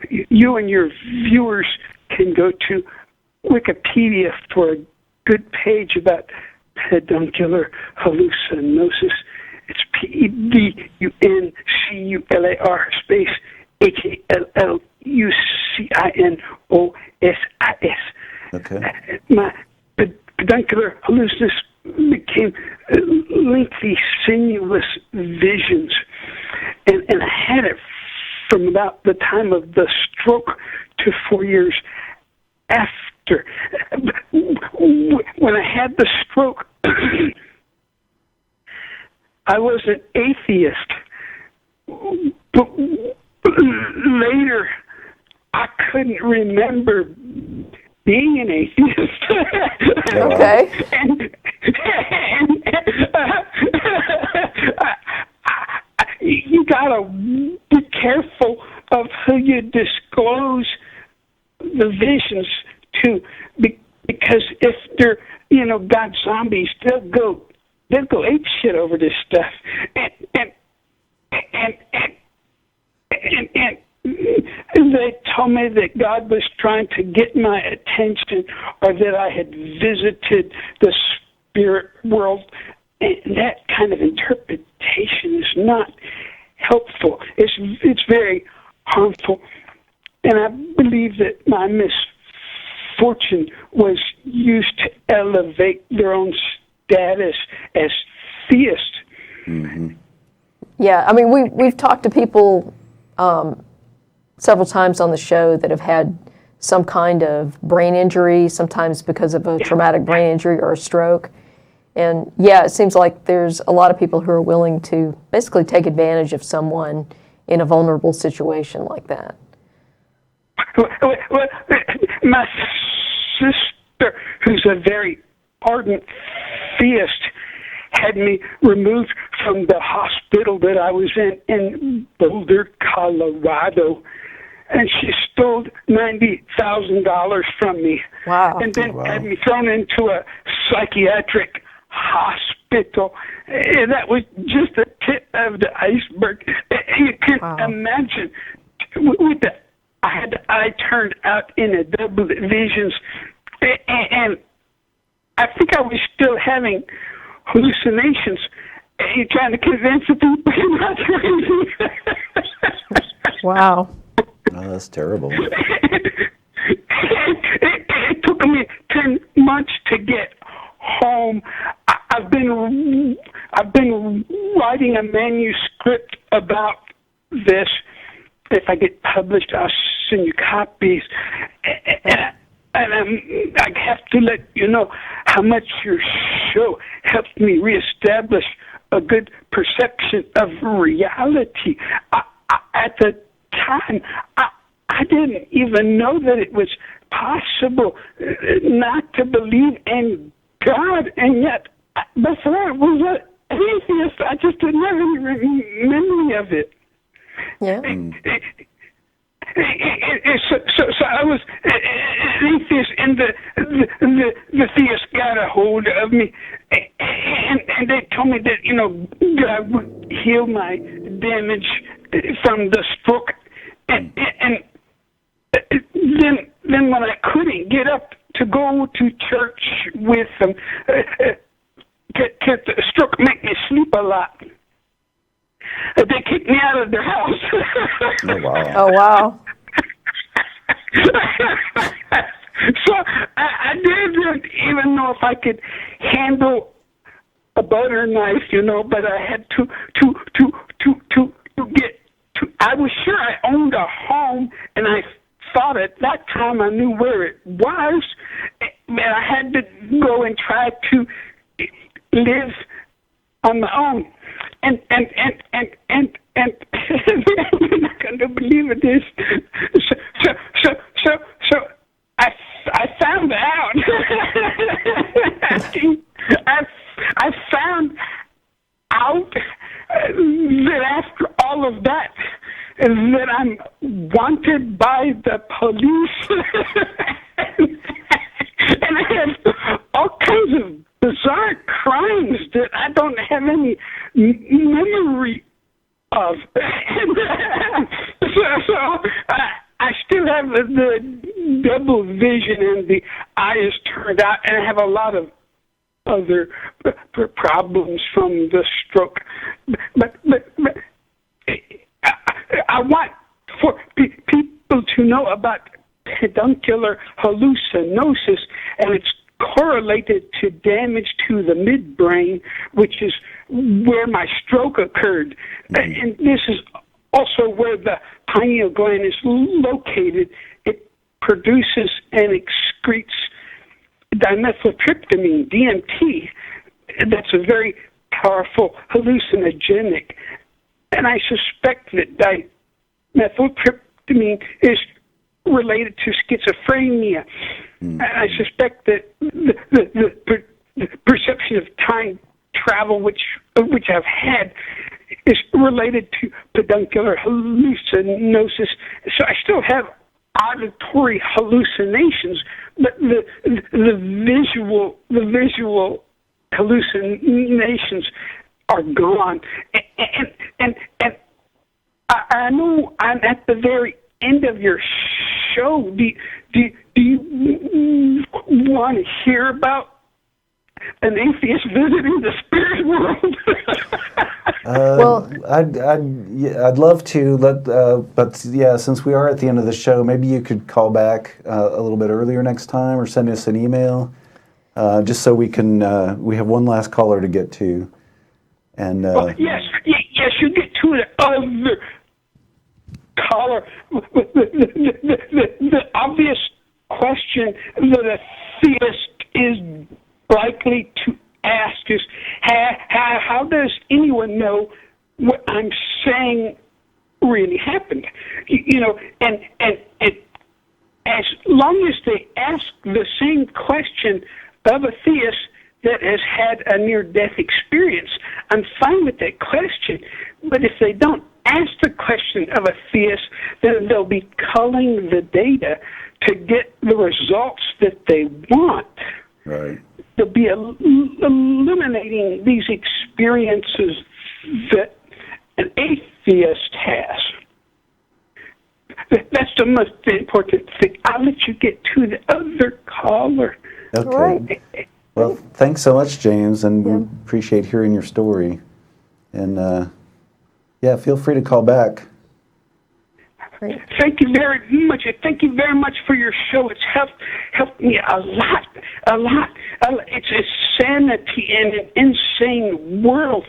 You and your viewers can go to Wikipedia for a good page about peduncular hallucinosis. It's Peduncular space Hallucinosis. Okay. My peduncular hallucinosis became lengthy, sinuous visions, and I had it from about the time of the stroke to 4 years after. When I had the stroke, I was an atheist, but later I couldn't remember being an atheist. Okay. You gotta be careful of who you disclose the visions to, because if they're, God zombies, they'll go ape shit over this stuff, and they told me that God was trying to get my attention, or that I had visited the spirit world, and that kind of interpretation is not helpful. It's very harmful, and I believe that my misfortune was used to elevate their own status as theists. Mm-hmm. Yeah, I mean, we've talked to people several times on the show that have had some kind of brain injury, sometimes because of a traumatic brain injury or a stroke. And yeah, it seems like there's a lot of people who are willing to basically take advantage of someone in a vulnerable situation like that. Well, my sister, who's a very ardent theist, had me removed from the hospital that I was in Boulder, Colorado, and she stole $90,000 from me. Wow. And then had me thrown into a psychiatric hospital. And that was just the tip of the iceberg. You can imagine, with the I had the eye turned out in a double visions, and I think I was still having hallucinations. You're trying to convince the people you're not crazy. Wow. Oh, that's terrible. It took me 10 months to get home. I've been writing a manuscript about this. If I get published, I'll send you copies. And I have to let you know how much your show helped me reestablish a good perception of reality. At the time, I didn't even know that it was possible not to believe in God, and yet before I was an atheist, I just didn't have any memory of it. Yeah. So I was an atheist, and the theist got a hold of me, and they told me that God would heal my damage from the stroke, and then when I couldn't get up to go to church with them, the stroke made me sleep a lot. kick me out of their house. Oh, wow. Oh, wow. So I didn't even know if I could handle a butter knife, but I had to get to. I was sure I owned a home, and I thought at that time I knew where it was, and I had to go and try to live on my own. And you're not going to believe it is. So I found out. I found out that after all of that I'm wanted by the police. And I have all kinds of bizarre crimes that I don't have any memory of. So I still have the double vision and the eye is turned out, and I have a lot of other problems from the stroke. But I want for people to know about peduncular hallucinosis, and it's correlated to damage to the midbrain, which is where my stroke occurred. And this is also where the pineal gland is located. It produces and excretes dimethyltryptamine, DMT. That's a very powerful hallucinogenic. And I suspect that dimethyltryptamine is related to schizophrenia. And I suspect that the perception of time travel, which I've had, is related to peduncular hallucinosis. So I still have auditory hallucinations, but the visual hallucinations are gone. And I know I'm at the very end of your show. Do you want to hear about an atheist visiting the spirit world? Well, I'd love to, but yeah, since we are at the end of the show, maybe you could call back a little bit earlier next time, or send us an email, just so we can. We have one last caller to get to, and yes, you get to the other caller. The obvious question that a theist is likely to ask is, how does anyone know what I'm saying really happened? And as long as they ask the same question of a theist that has had a near-death experience, I'm fine with that question. But if they don't ask the question of a theist, then they'll be culling the data to get the results that they want. right. They'll be eliminating these experiences that an atheist has. That's the most important thing. I'll let you get to the other caller. Okay. Right. Well, thanks so much, James, and we appreciate hearing your story. And yeah, feel free to call back. Great. Thank you very much. Thank you very much for your show. It's helped me a lot. It's a sanity in an insane world.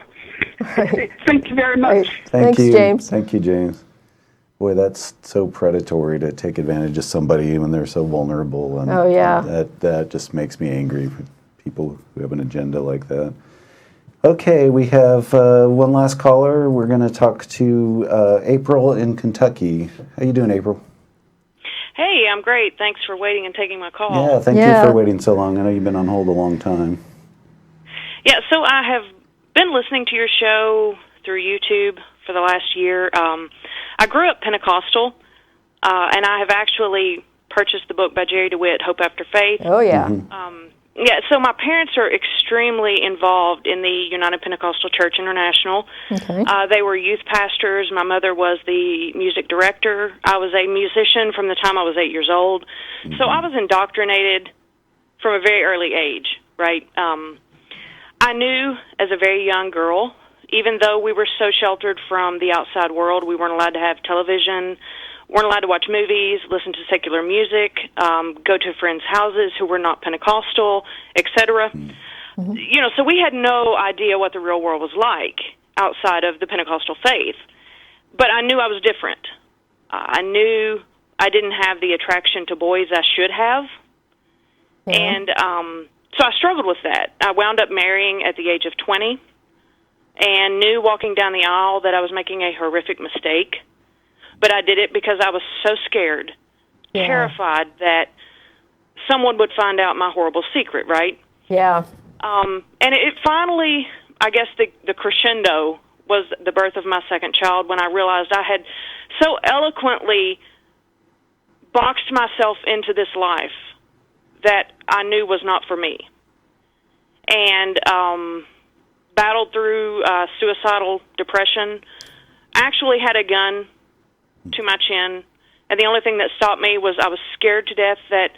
Right. Thank you very much. Thanks, you. James. Thank you, James. Boy, that's so predatory to take advantage of somebody when they're so vulnerable. And Oh, yeah. That just makes me angry with people who have an agenda like that. Okay, we have one last caller. We're going to talk to April in Kentucky. How you doing, April? Hey, I'm great. Thanks for waiting and taking my call. Yeah, thank you for waiting so long. I know you've been on hold a long time. Yeah, so I have been listening to your show through YouTube for the last year. I grew up Pentecostal, and I have actually purchased the book by Jerry DeWitt, Hope After Faith. Oh, yeah. Yeah, so my parents are extremely involved in the United Pentecostal Church International. Okay. They were youth pastors. My mother was the music director. I was a musician from the time I was 8 years old. So I was indoctrinated from a very early age, right? I knew as a very young girl, even though we were so sheltered from the outside world. We weren't allowed to have television, weren't allowed to watch movies, listen to secular music, go to friends' houses who were not Pentecostal, etc. You know, so we had no idea what the real world was like outside of the Pentecostal faith. But I knew I was different. I knew I didn't have the attraction to boys I should have. And so I struggled with that. I wound up marrying at the age of 20 and knew walking down the aisle that I was making a horrific mistake. But I did it because I was so scared, terrified that someone would find out my horrible secret, right? Yeah. And it finally, I guess the crescendo was the birth of my second child, when I realized I had so eloquently boxed myself into this life that I knew was not for me. And battled through suicidal depression, actually had a gun to my chin, and the only thing that stopped me was I was scared to death that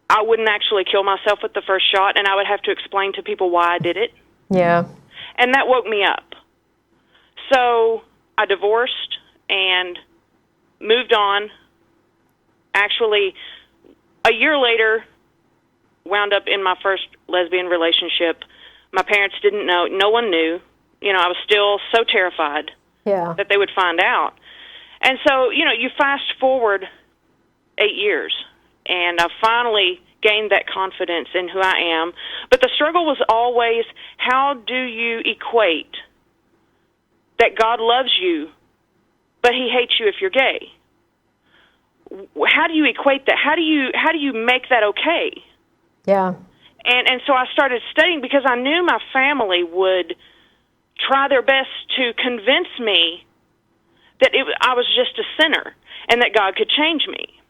I wouldn't actually kill myself with the first shot, and I would have to explain to people why I did it. Yeah. And that woke me up. So I divorced and moved on. Actually, a year later, wound up in my first lesbian relationship. My parents didn't know. No one knew. You know, I was still so terrified that they would find out. And so, you know, you fast forward 8 years, and I finally gained that confidence in who I am. But the struggle was always, how do you equate that God loves you, but he hates you if you're gay? How do you equate that? How do you make that okay? Yeah. And so I started studying because I knew my family would try their best to convince me that I was just a sinner and that God could change me.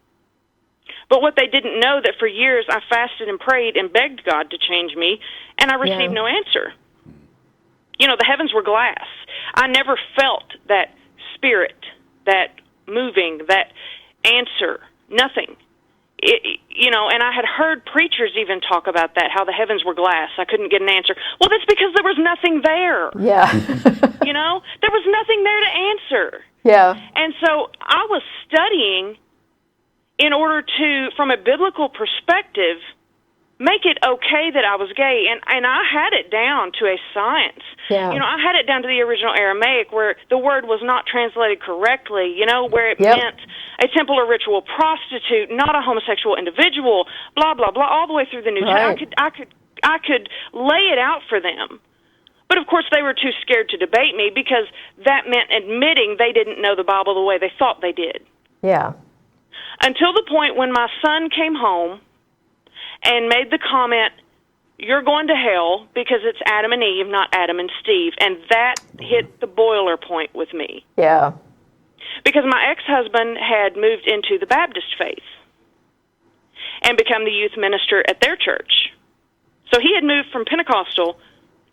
But what they didn't know, that for years I fasted and prayed and begged God to change me, and I received no answer. You know, the heavens were glass. I never felt that spirit, that moving, that answer, nothing. You know, and I had heard preachers even talk about that, how the heavens were glass. I couldn't get an answer. Well, that's because there was nothing there. Yeah. You know, there was nothing there to answer. Yeah. And so I was studying in order to, from a biblical perspective, make it okay that I was gay. And I had it down to a science. Yeah. You know, I had it down to the original Aramaic where the word was not translated correctly, you know, where it meant a temple or ritual prostitute, not a homosexual individual, blah, blah, blah, all the way through the New Testament. I could lay it out for them. But, of course, they were too scared to debate me because that meant admitting they didn't know the Bible the way they thought they did. Yeah. Until the point when my son came home and made the comment, "You're going to hell because it's Adam and Eve, not Adam and Steve." And that hit the boiler point with me. Yeah. Because my ex-husband had moved into the Baptist faith and become the youth minister at their church. So he had moved from Pentecostal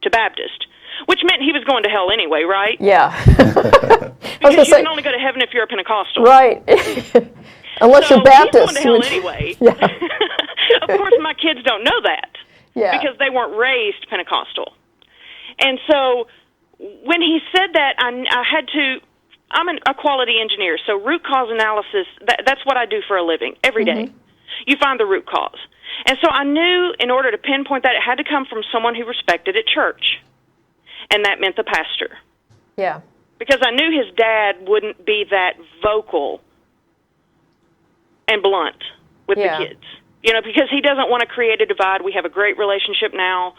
to Baptist, which meant he was going to hell anyway, right? Yeah. Because you can only go to heaven if you're a Pentecostal. Right. Unless you're Baptist. He's going to hell anyway. Of course, my kids don't know that because they weren't raised Pentecostal. And so when he said that, I had to, I'm a quality engineer, so root cause analysis, that's what I do for a living every day. You find the root cause. And so I knew in order to pinpoint that, it had to come from someone who respected at church. And that meant the pastor. Yeah. Because I knew his dad wouldn't be that vocal and blunt with the kids. You know, because he doesn't want to create a divide. We have a great relationship now.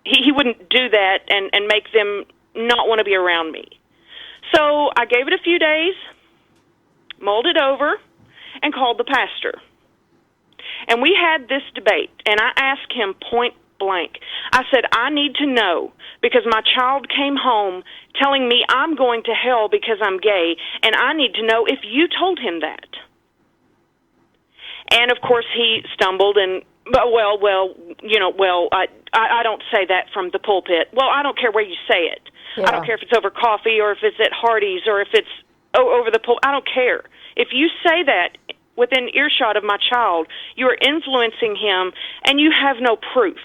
He wouldn't do that and make them not want to be around me. So I gave it a few days, mulled it over, and called the pastor. And we had this debate, and I asked him point blank. I said, I need to know, because my child came home telling me I'm going to hell because I'm gay, and I need to know if you told him that. And, of course, he stumbled and, I don't say that from the pulpit. Well, I don't care where you say it. Yeah. I don't care if it's over coffee or if it's at Hardee's or if it's over the pulpit. I don't care. If you say that within earshot of my child, you are influencing him and you have no proof.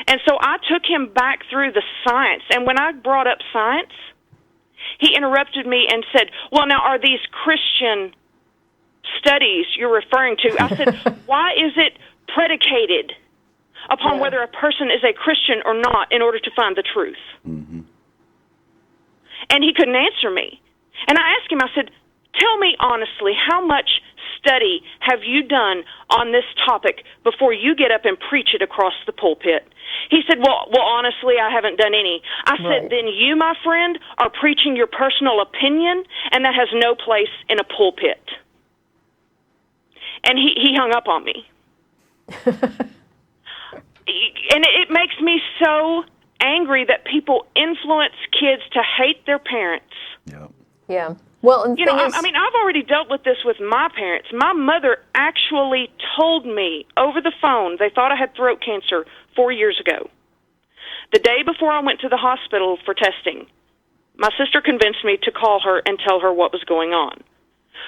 And so I took him back through the science. And when I brought up science, he interrupted me and said, well, now, are these Christian studies you're referring to? I said, why is it predicated upon whether a person is a Christian or not in order to find the truth? Mm-hmm. And he couldn't answer me. And I asked him, I said, tell me honestly, how much study have you done on this topic before you get up and preach it across the pulpit? He said, well, honestly, I haven't done any. I said, then you, my friend, are preaching your personal opinion, and that has no place in a pulpit. And he hung up on me. And it makes me so angry that people influence kids to hate their parents. Yeah. Yeah. Well, and I mean, I've already dealt with this with my parents. My mother actually told me over the phone they thought I had throat cancer 4 years ago. The day before I went to the hospital for testing, my sister convinced me to call her and tell her what was going on.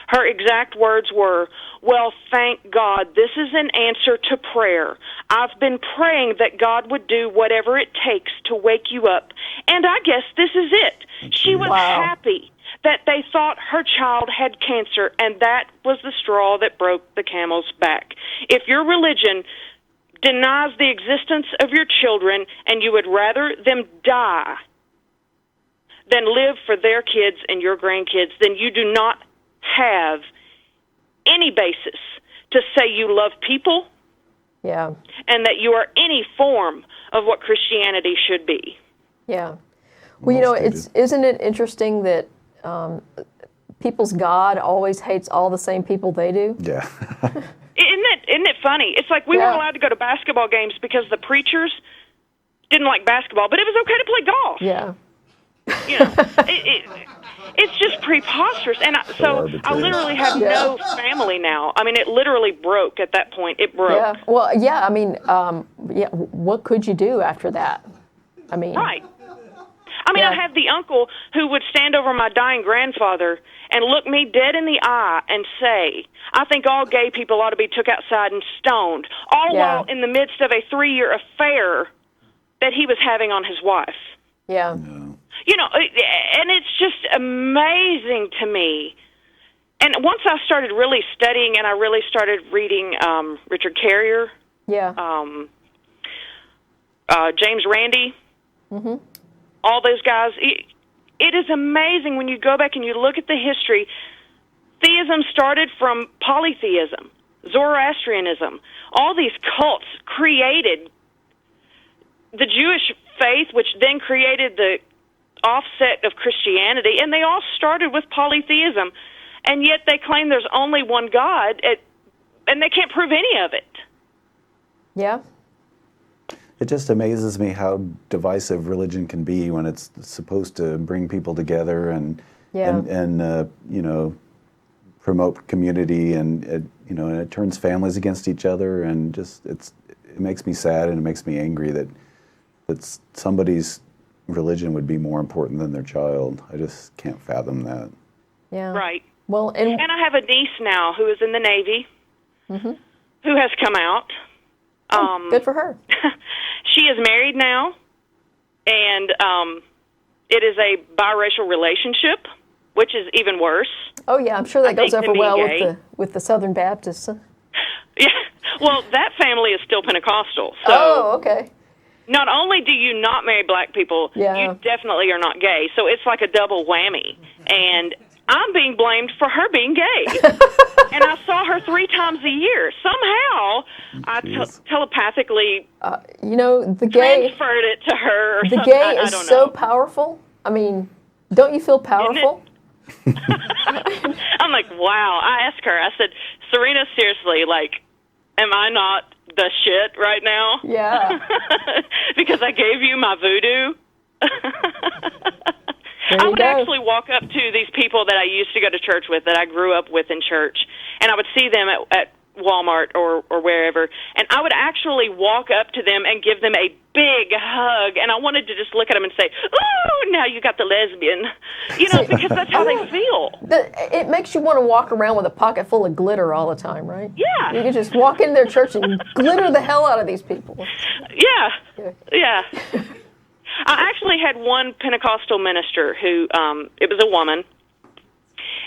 Her exact words were, well, thank God, this is an answer to prayer. I've been praying that God would do whatever it takes to wake you up, and I guess this is it. She was happy that they thought her child had cancer, and that was the straw that broke the camel's back. If your religion denies the existence of your children and you would rather them die than live for their kids and your grandkids, then you do not have any basis to say you love people and that you are any form of what Christianity should be. Yeah. Well, you know, isn't it interesting that people's God always hates all the same people they do? Yeah. Isn't it funny? It's like we weren't allowed to go to basketball games because the preachers didn't like basketball, but it was okay to play golf. Yeah. You know, it's just preposterous. And so I literally have no family now. I mean, it literally broke at that point. It broke. Yeah. Well, yeah, I mean, what could you do after that? I mean. Right. I mean, I have the uncle who would stand over my dying grandfather and look me dead in the eye and say, I think all gay people ought to be took outside and stoned, all while in the midst of a 3-year affair that he was having on his wife. Yeah. No. You know, and it's just amazing to me. And once I started really studying and I really started reading Richard Carrier, James Randi, all those guys, it is amazing when you go back and you look at the history. Theism started from polytheism, Zoroastrianism. All these cults created the Jewish faith, which then created the offset of Christianity, and they all started with polytheism, and yet they claim there's only one God, and they can't prove any of it. Yeah. It just amazes me how divisive religion can be when it's supposed to bring people together and you know, promote community, and you know, and it turns families against each other, and just it makes me sad and it makes me angry that somebody's religion would be more important than their child. I just can't fathom that. Yeah. Right. Well, and I have a niece now who is in the Navy, who has come out. Good for her. She is married now, and it is a biracial relationship, which is even worse. Oh yeah, I'm sure that goes over well with the Southern Baptists. Yeah. Well, that family is still Pentecostal. So oh, okay. Not only do you not marry black people, you definitely are not gay. So it's like a double whammy. And I'm being blamed for her being gay. And I saw her 3 times a year. Somehow, I telepathically you know, the gay transferred it to her. Or the something. gay is so powerful. I mean, don't you feel powerful? I'm like, wow. I asked her, I said, Serena, seriously, like, am I not the shit right now? Yeah. Because I gave you my voodoo. I would actually walk up to these people that I used to go to church with, that I grew up with in church, and I would see them at Walmart or wherever, and I would actually walk up to them and give them a big hug, and I wanted to just look at them and say, "Ooh, now you got the lesbian," because that's how they feel. It makes you want to walk around with a pocket full of glitter all the time, right? Yeah. You can just walk into their church and glitter the hell out of these people. Yeah. I actually had one Pentecostal minister who, it was a woman,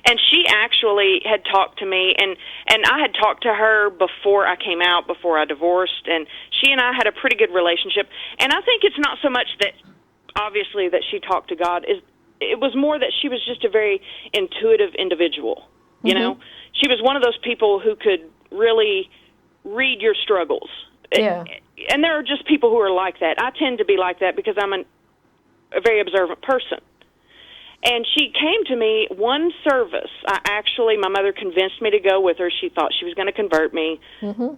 and she actually had talked to me, and I had talked to her before I came out, before I divorced, and she and I had a pretty good relationship. And I think it's not so much that, obviously, that she talked to God. It was more that she was just a very intuitive individual, you know? She was one of those people who could really read your struggles. Yeah. And there are just people who are like that. I tend to be like that because I'm a very observant person. And she came to me one service. My mother convinced me to go with her. She thought she was going to convert me,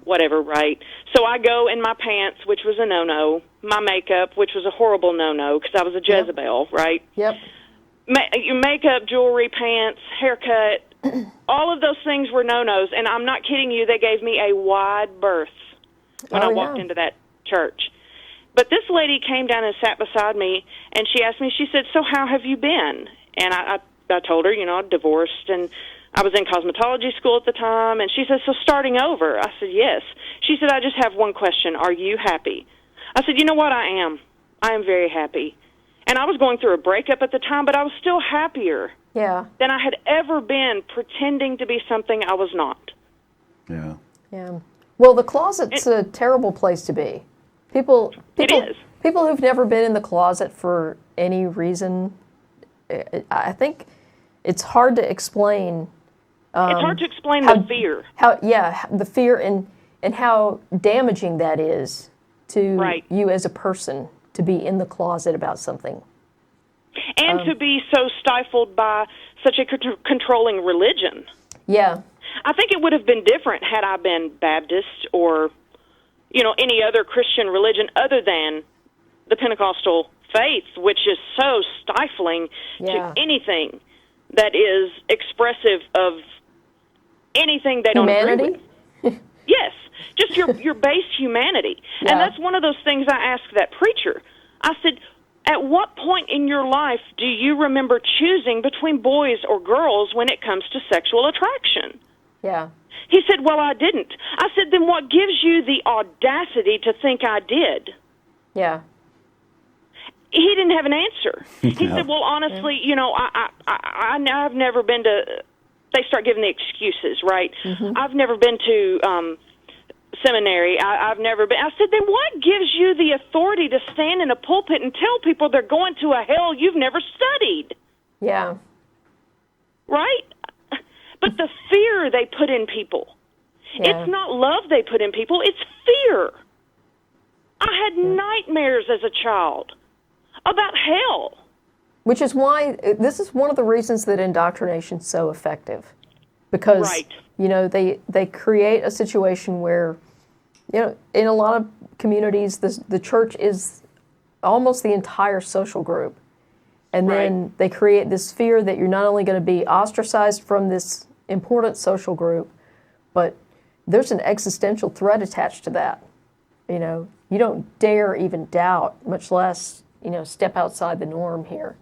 whatever, right? So I go in my pants, which was a no-no, my makeup, which was a horrible no-no because I was a Jezebel, right? Yep. Your makeup, jewelry, pants, haircut, all of those things were no-nos. And I'm not kidding you, they gave me a wide berth when I walked into that church. But this lady came down and sat beside me, and she asked me, she said, "So how have you been?" And I told her, I'm divorced, and I was in cosmetology school at the time. And she said, "So starting over?" I said, "Yes." She said, "I just have one question. Are you happy?" I said, "You know what? I am. I am very happy." And I was going through a breakup at the time, but I was still happier than I had ever been pretending to be something I was not. Yeah. Yeah. Well, the closet's a terrible place to be. People who've never been in the closet for any reason, I think it's hard to explain. It's hard to explain the fear. The fear and how damaging that is to you as a person to be in the closet about something. And to be so stifled by such a controlling religion. Yeah. I think it would have been different had I been Baptist or, any other Christian religion other than the Pentecostal faith, which is so stifling to anything that is expressive of anything they don't agree with. Yes, just your base humanity. Yeah. And that's one of those things I asked that preacher. I said, "At what point in your life do you remember choosing between boys or girls when it comes to sexual attraction?" Yeah. He said, "Well, I didn't." I said, "Then what gives you the audacity to think I did?" Yeah. He didn't have an answer. He said, "Well, honestly, I've never been to," they start giving the excuses, right? "I've never been to seminary. I've never been." I said, "Then what gives you the authority to stand in a pulpit and tell people they're going to a hell you've never studied?" Yeah. Right? But the fear they put in people. Yeah. It's not love they put in people, it's fear. I had nightmares as a child about hell. Which is why, this is one of the reasons that indoctrination is so effective. Because, they create a situation where, in a lot of communities, the church is almost the entire social group. And then they create this fear that you're not only going to be ostracized from this important social group, but there's an existential threat attached to that. You don't dare even doubt, much less, step outside the norm here.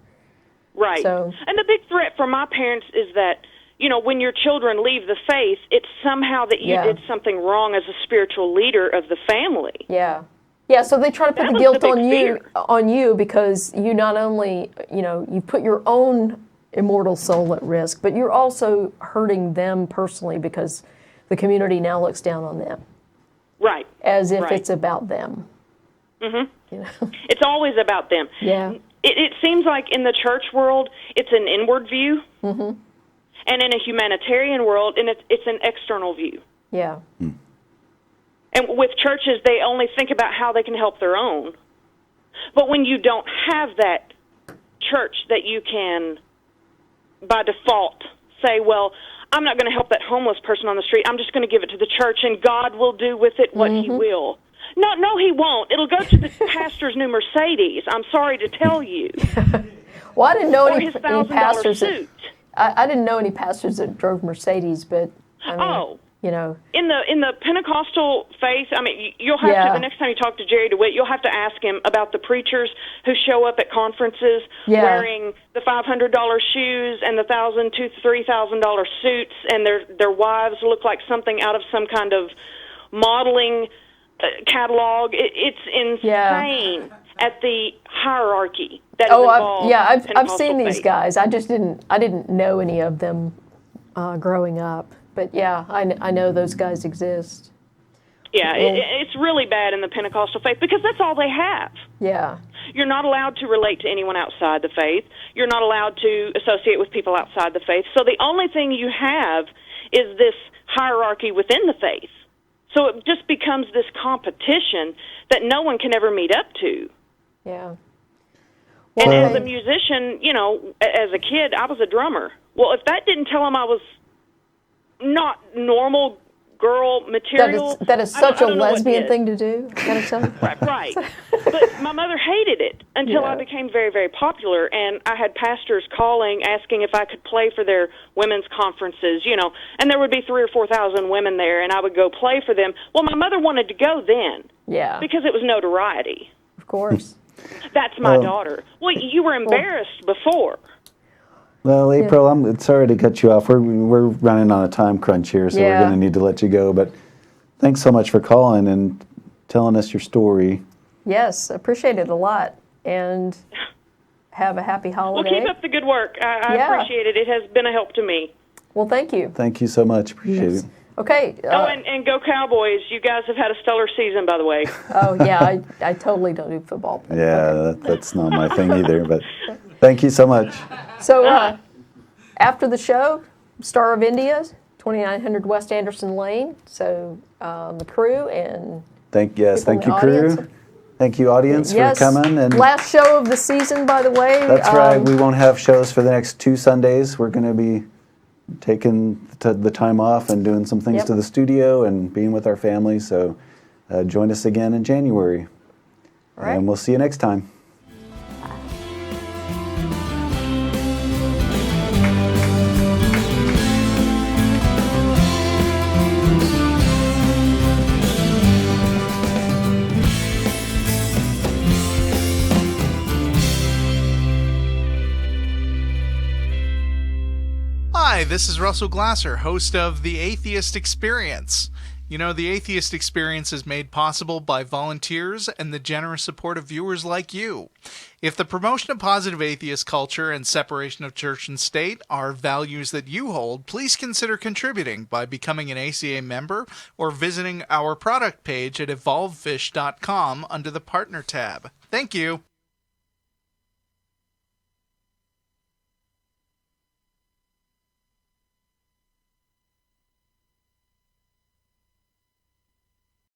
Right. So, and the big threat for my parents is that, when your children leave the faith, it's somehow that you did something wrong as a spiritual leader of the family. Yeah. Yeah, so they try to put the guilt on you because you not only, you put your own immortal soul at risk, but you're also hurting them personally because the community now looks down on them. Right. As if it's about them. It's always about them. Yeah. It seems like in the church world, it's an inward view. And in a humanitarian world, and it's an external view. Yeah. And with churches, they only think about how they can help their own. But when you don't have that church that you can, by default, say, well, I'm not going to help that homeless person on the street. I'm just going to give it to the church, and God will do with it what He will. No, He won't. It'll go to the pastor's new Mercedes. I'm sorry to tell you. Well, I didn't know any pastors. I didn't know any pastors that drove Mercedes, but I mean, you know. In the Pentecostal faith, I mean, you'll have Yeah. to, the next time you talk to Jerry DeWitt, you'll have to ask him about the preachers who show up at conferences Yeah. wearing the $500 shoes and the $1,000 to $3,000 suits, and their wives look like something out of some kind of modeling catalog. It's insane at the hierarchy that is involved. I've Pentecostal seen these faith. guys. I didn't know any of them growing up. But yeah, I know those guys exist. Yeah, it's really bad in the Pentecostal faith because that's all they have. Yeah. You're not allowed to relate to anyone outside the faith. You're not allowed to associate with people outside the faith. So the only thing you have is this hierarchy within the faith. So it just becomes this competition that no one can ever meet up to. Yeah. And as a musician, you know, as a kid, I was a drummer. Well, if that didn't tell them I was not normal girl material. That is such a lesbian thing to do. Gotta tell you. Right. But my mother hated it until I became very, very popular, and I had pastors calling, asking if I could play for their women's conferences, you know, and there would be 3,000 or 4,000 women there, and I would go play for them. Well, my mother wanted to go then. Yeah. Because it was notoriety. Of course. That's my daughter. Well, you were embarrassed before. Well, April, I'm sorry to cut you off. We're running on a time crunch here, so we're going to need to let you go. But thanks so much for calling and telling us your story. Yes, appreciate it a lot. And have a happy holiday. Well, keep up the good work. I appreciate it. It has been a help to me. Well, thank you. Thank you so much. Appreciate it. Okay. And go Cowboys. You guys have had a stellar season, by the way. Oh, yeah, I totally don't do football. Yeah, that's not my thing either, but thank you so much. So after the show, Star of India, 2900 West Anderson Lane. So the crew and Thank you, audience. crew. Thank you, audience, for coming. And last show of the season, by the way. that's right. We won't have shows for the next 2 Sundays. We're going to be taking the time off and doing some things to the studio and being with our family. So join us again in January. All right. And we'll see you next time. Hi, this is Russell Glasser, host of The Atheist Experience. You know, The Atheist Experience is made possible by volunteers and the generous support of viewers like you. If the promotion of positive atheist culture and separation of church and state are values that you hold, please consider contributing by becoming an ACA member or visiting our product page at evolvefish.com under the Partner tab. Thank you.